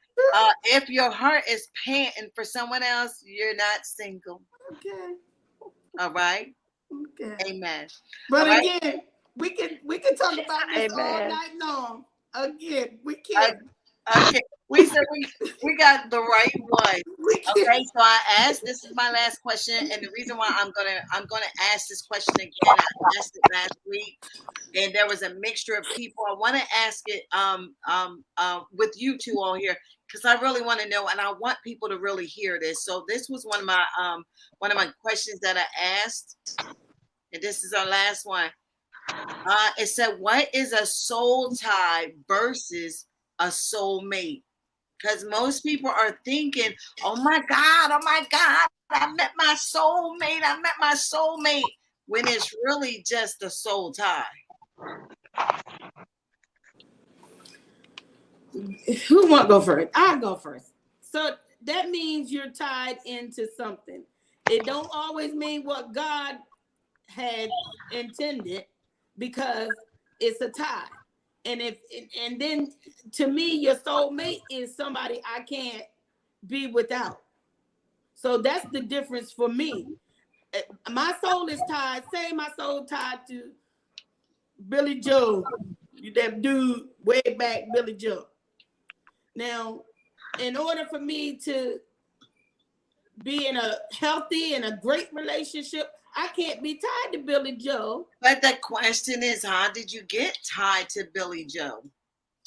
If your heart is panting for someone else, you're not single. Okay. All right. Okay. Amen. But All right? again, we can talk about this all Amen. night long. Again, we can. Okay. We said we got the right one. We can. Okay, so I asked. This is my last question, and the reason why I'm gonna ask this question again. I asked it last week, and there was a mixture of people. I want to ask it with you two all here because I really want to know, and I want people to really hear this. So this was one of my questions that I asked, and this is our last one. It said, "What is a soul tie versus a soulmate?" Because most people are thinking, oh my God, I met my soulmate, when it's really just a soul tie. Who want to go first? I'll go first. So that means you're tied into something. It don't always mean what God had intended because it's a tie. And then to me, your soulmate is somebody I can't be without. So that's the difference for me. My soul is tied. Say my soul tied to Billy Joe, that dude way back, Billy Joe. Now, in order for me to be in a healthy and a great relationship, I can't be tied to Billy Joe. But the question is, how did you get tied to Billy Joe?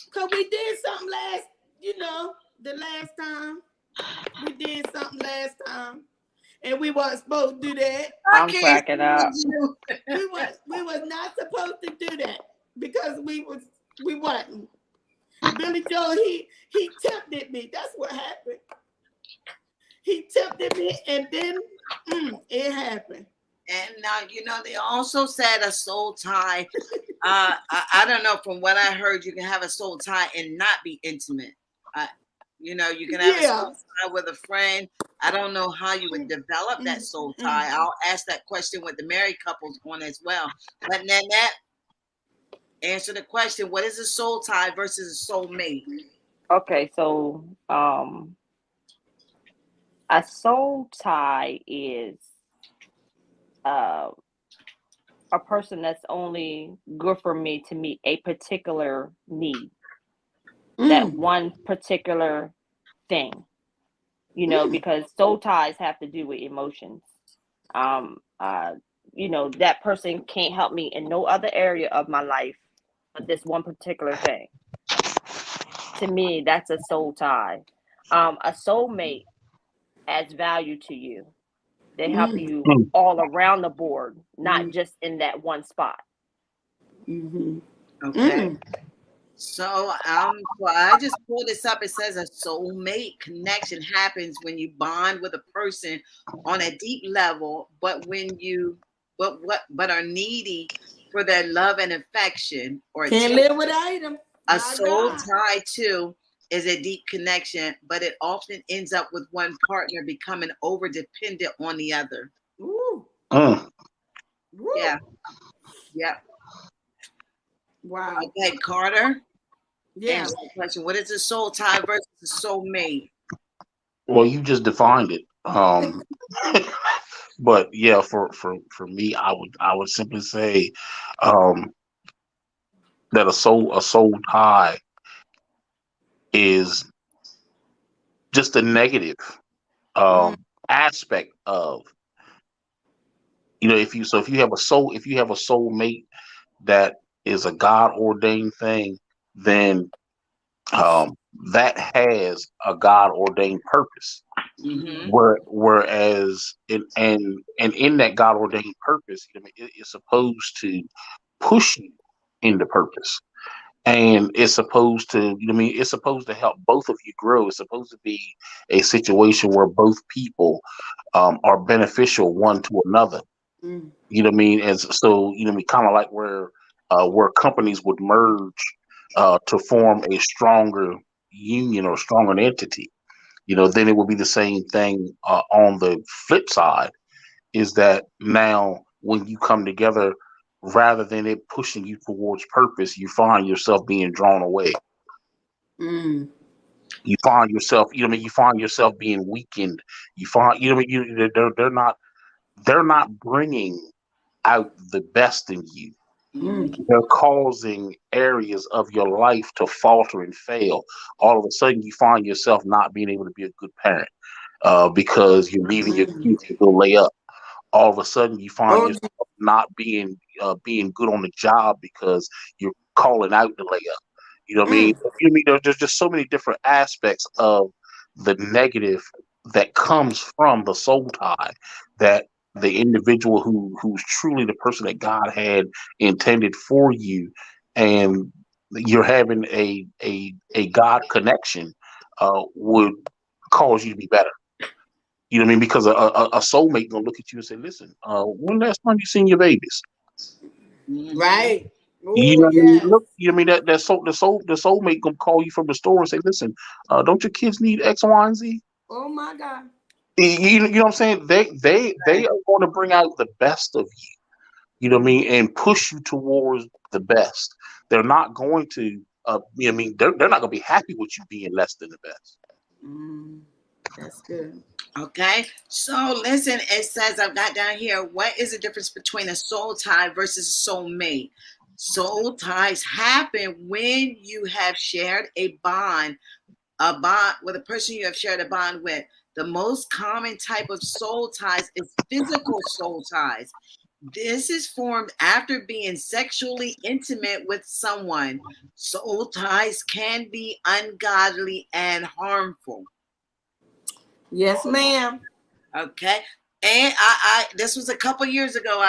Because we did something the last time. We did something last time. And we weren't supposed to do that. I'm cracking up. We was not supposed to do that because we wasn't. Billy Joe, he tempted me. That's what happened. He tempted me, and then it happened. And now, they also said a soul tie. I don't know. From what I heard, you can have a soul tie and not be intimate. You can have a soul tie with a friend. I don't know how you would develop that soul tie. I'll ask that question with the married couples on as well. But Nanette, answer the question. What is a soul tie versus a soulmate? Okay, so a soul tie is a person that's only good for me to meet a particular need, that one particular thing, because soul ties have to do with emotions. That person can't help me in no other area of my life but this one particular thing. To me, that's a soul tie. A soulmate adds value to you. They help you all around the board, not just in that one spot. Okay. So I just pulled this up. It says a soulmate connection happens when you bond with a person on a deep level, but are needy for their love and affection, or can't live without them. A soul tie too is a deep connection, but it often ends up with one partner becoming over dependent on the other. Ooh. Yeah. Wow. Okay, Carter. Yeah. Answer the question. What is a soul tie versus a soulmate? Well, you just defined it. But yeah, for me, I would simply say that a soul tie is just a negative aspect of, if you have a soulmate that is a God ordained thing, then that has a God ordained purpose. Mm-hmm. Whereas in that God ordained purpose, it's supposed to push you into purpose. And it's supposed to, it's supposed to help both of you grow. It's supposed to be a situation where both people are beneficial one to another. Mm. You know what I mean? As so, kind of like where companies would merge to form a stronger union or stronger entity. Then it would be the same thing on the flip side. Is that now when you come together, rather than it pushing you towards purpose, you find yourself being drawn away. Mm. You find yourself, you find yourself being weakened. You find, they're not bringing out the best in you. Mm. They're causing areas of your life to falter and fail. All of a sudden, you find yourself not being able to be a good parent because you're leaving your Mm. kids to go lay up. All of a sudden, you find Oh, yourself not being good on the job because you're calling out the layup. You know what I mean? mm. There's just so many different aspects of the negative that comes from the soul tie that the individual who's truly the person that God had intended for you, and you're having a God connection would cause you to be better. You know what I mean? Because a soulmate gonna look at you and say, "Listen, when last time you seen your babies?" Mm-hmm. Right. You Oh, know what I mean? yes. Look, you know what I mean the soulmate gonna call you from the store and say, "Listen, don't your kids need X, Y, and Z?" Oh, my God. You know what I'm saying? They are going to bring out the best of you. You know what I mean, and push you towards the best. They're not going to. I mean, they're not going to be happy with you being less than the best. Mm. That's good. Okay, so listen, it says I've got down here, what is the difference between a soul tie versus a soulmate? Soul ties happen when you have shared a bond with a person you have shared a bond with. The most common type of soul ties is physical soul ties. This is formed after being sexually intimate with someone. Soul ties can be ungodly and harmful. Yes, ma'am. Okay. And I this was a couple years ago.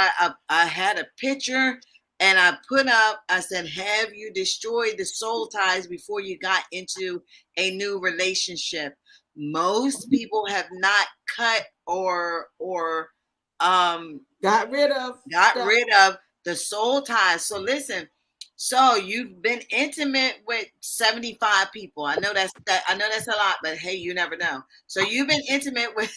I had a picture and I put up, I said, have you destroyed the soul ties before you got into a new relationship? Most people have not cut or Got rid of got stuff. rid of the soul ties. So listen, so you've been intimate with 75 people. I know that's a lot, but hey, you never know. So you've been intimate with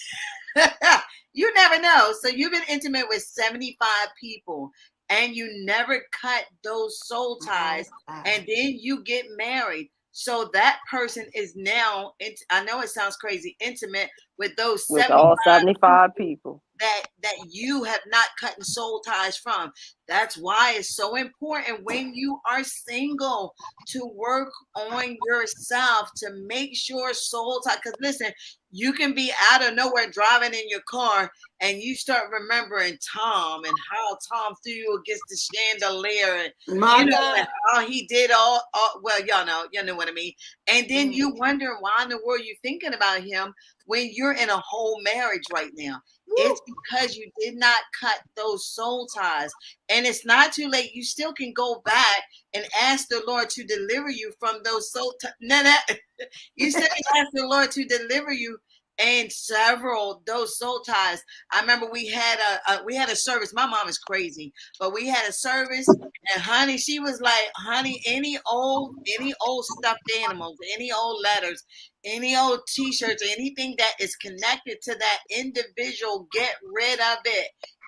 you never know. So you've been intimate with 75 people and you never cut those soul ties, and then you get married. So that person is now, I know it sounds crazy, intimate with those With 75 all 75 people. that you have not cut soul ties from. That's why it's so important when you are single to work on yourself to make sure soul ties. Because listen, you can be out of nowhere driving in your car and you start remembering Tom and how Tom threw you against the chandelier and My and God. how he did all well, y'all know what I mean. And then you wonder why in the world you're thinking about him when you're in a whole marriage right now. It's because you did not cut those soul ties. And it's not too late. You still can go back and ask the Lord to deliver you from those soul ties. You still can ask the Lord to deliver you and several those soul ties. I remember we had a service. My mom is crazy, but we had a service, and honey, she was like, honey, any old stuffed animals, any old letters, any old t-shirts, anything that is connected to that individual, get rid of it.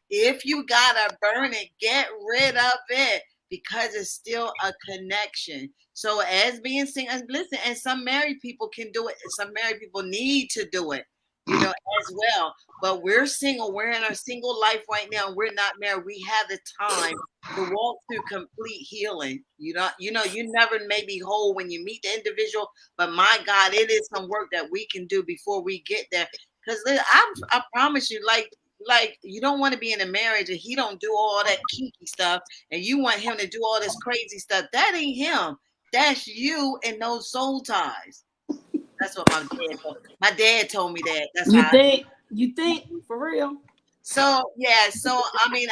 If you gotta burn it, get rid of it because it's still a connection. So as being single, listen, and some married people can do it. Some married people need to do it, as well. But we're single. We're in our single life right now. We're not married. We have the time to walk through complete healing. You never may be whole when you meet the individual, but my God, it is some work that we can do before we get there. Because I promise you, like you don't want to be in a marriage and he don't do all that kinky stuff, and you want him to do all this crazy stuff. That ain't him. That's you and those soul ties. That's what my dad told me that. That's how. You think for real? So yeah, so I mean,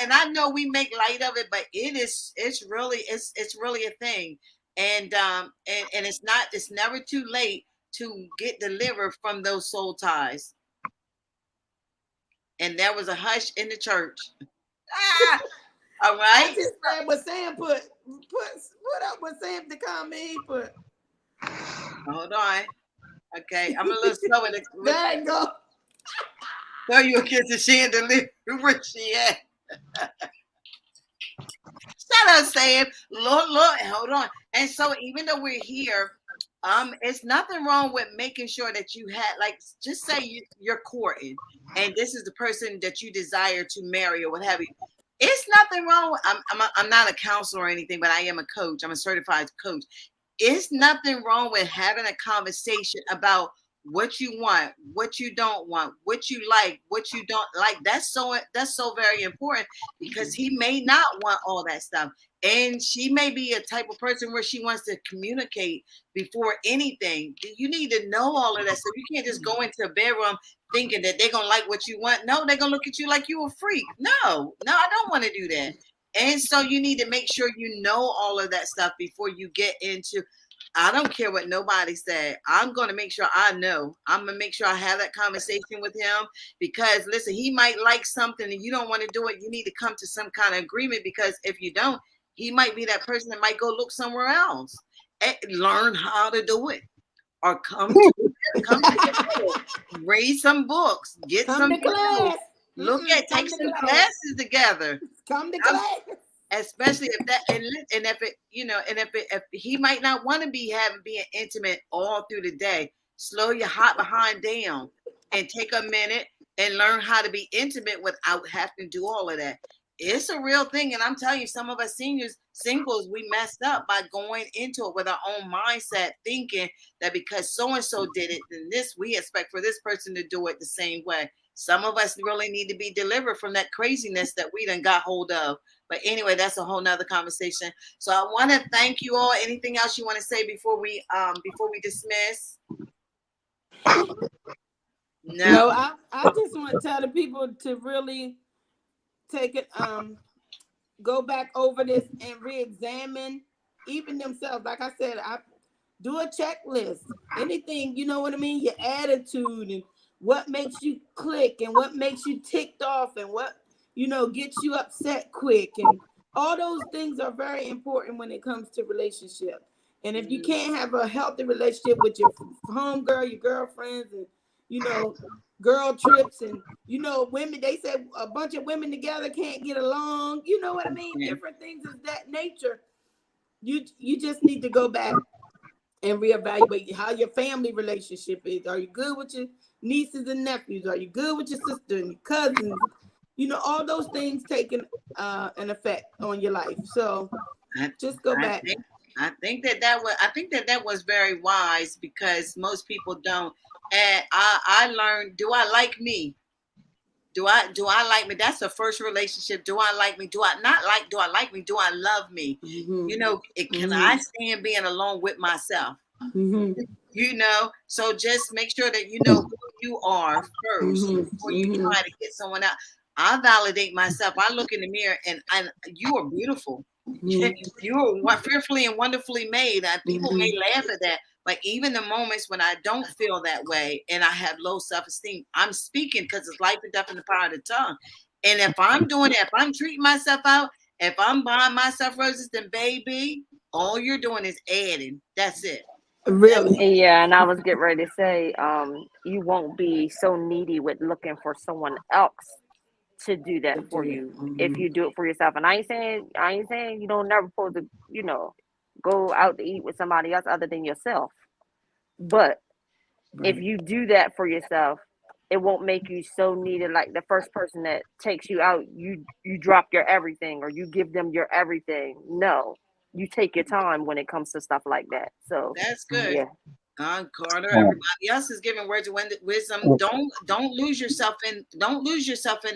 and I know we make light of it, but it's really a thing, and it's never too late to get delivered from those soul ties. And there was a hush in the church. All right. I just read what Sam put up what Sam the comment he put. Hold on. Okay, I'm a little slow in the. There you go. Throw you against the chandelier. Where she at? Shut up, Sam. Look, hold on. And so even though we're here, it's nothing wrong with making sure that you had, like, just say you're courting, and this is the person that you desire to marry or what have you. It's nothing wrong. I'm not a counselor or anything, but I am a coach. I'm a certified coach. It's nothing wrong with having a conversation about what you want, what you don't want, what you like, what you don't like. That's so very important, because he may not want all that stuff. And she may be a type of person where she wants to communicate before anything. You need to know all of that. So you can't just go into a bedroom thinking that they're going to like what you want. No, they're going to look at you like you a freak. No, I don't want to do that. And so you need to make sure you know all of that stuff before you get into, I don't care what nobody said. I'm going to make sure I know. I'm going to make sure I have that conversation with him, because listen, he might like something and you don't want to do it. You need to come to some kind of agreement, because if you don't, he might be that person that might go look somewhere else and learn how to do it, or come to read some books, get Come some to class. take some classes together. Come to class. Especially if that, and if it, if he might not want to being intimate all through the day, slow your hot behind down and take a minute and learn how to be intimate without having to do all of that. It's a real thing. And I'm telling you, some of us singles, we messed up by going into it with our own mindset, thinking that because so-and-so did it, then we expect for this person to do it the same way. Some of us really need to be delivered from that craziness that we done got hold of. But anyway, that's a whole nother conversation. So I want to thank you all. Anything else you want to say before we dismiss? No, I just want to tell the people to really take it, go back over this and re-examine even themselves. Like I said, I do a checklist. Anything, you know what I mean? Your attitude and what makes you click and what makes you ticked off and what, gets you upset quick. And all those things are very important when it comes to relationship. And if you can't have a healthy relationship with your homegirl, your girlfriends, and, girl trips, and, women, they say a bunch of women together can't get along. You know what I mean? Different things of that nature. You just need to go back and reevaluate how your family relationship is. Are you good with your nieces and nephews? Are you good with your sister and your cousins? All those things taking an effect on your life. So just go back. I think that was very wise, because most people don't. And I learned, do I like me? Do I like me? That's the first relationship. Do I like me? Do I not like? Do I like me? Do I love me? Mm-hmm. Can I stand being alone with myself? Mm-hmm. So just make sure that you know who you are first before you try to get someone out. I validate myself. I look in the mirror and you are beautiful. You are fearfully and wonderfully made. People may laugh at that, but even the moments when I don't feel that way and I have low self-esteem, I'm speaking, because it's life and death in the power of the tongue. And if I'm doing it, if I'm treating myself out, if I'm buying myself roses, then baby, all you're doing is adding. That's it. Really? Yeah, and I was getting ready to say, you won't be so needy with looking for someone else to do that for you if you do it for yourself. And I ain't saying you don't never supposed to, go out to eat with somebody else other than yourself. But if you do that for yourself, it won't make you so needed. Like the first person that takes you out, you drop your everything, or you give them your everything. No, you take your time when it comes to stuff like that. So that's good. Yeah. Carter. Everybody else is giving words of wisdom. Don't lose yourself in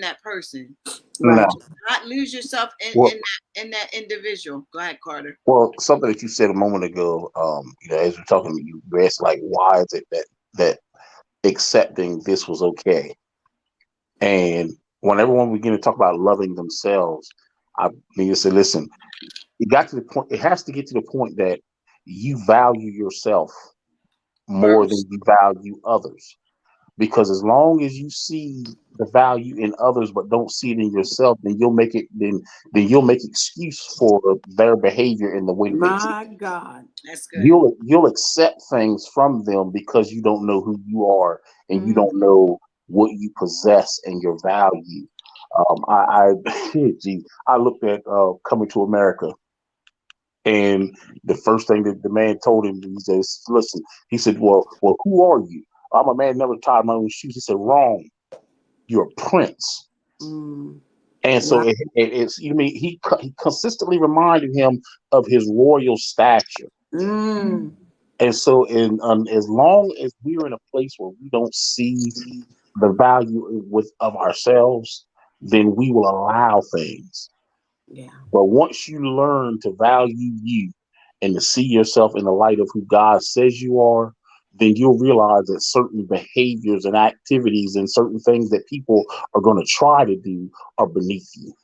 that person. Right. No. Not lose yourself Well, in that individual. Go ahead, Carter. well, something that you said a moment ago, as we're talking, you asked like, why is it that accepting this was okay? And when everyone begin to talk about loving themselves, I mean to say, listen, it got to the point. It has to get to the point that you value yourself more than First. you value others. Because as long as you see the value in others but don't see it in yourself, then you'll make excuse for their behavior in the way that they treat. My God. That's good. You'll accept things from them because you don't know who you are and you don't know what you possess and your value. I looked at Coming to America, and the first thing that the man told him, he says, "Listen," he said, "Well, who are you?" "I'm a man never tied my own shoes." He said, "Wrong. You're a prince." And so it's, you mean, he consistently reminded him of his royal stature. And so, as long as we're in a place where we don't see the value of ourselves, then we will allow things. Yeah. But once you learn to value you and to see yourself in the light of who God says you are, then you'll realize that certain behaviors and activities and certain things that people are going to try to do are beneath you.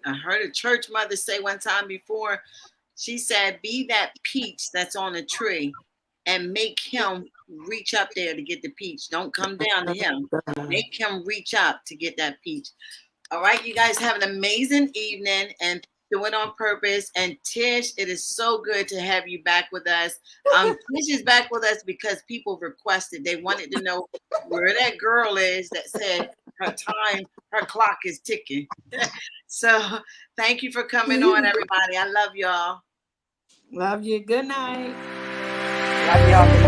I heard a church mother say one time before, she said, be that peach that's on a tree and make him reach up there to get the peach. Don't come down to him. Make him reach up to get that peach. All right, you guys have an amazing evening and do it on purpose. And Tish, it is so good to have you back with us. Tish is back with us because people requested. They wanted to know where that girl is that said her clock is ticking. So thank you for coming on, everybody. I love y'all. Love you. Good night. Love y'all.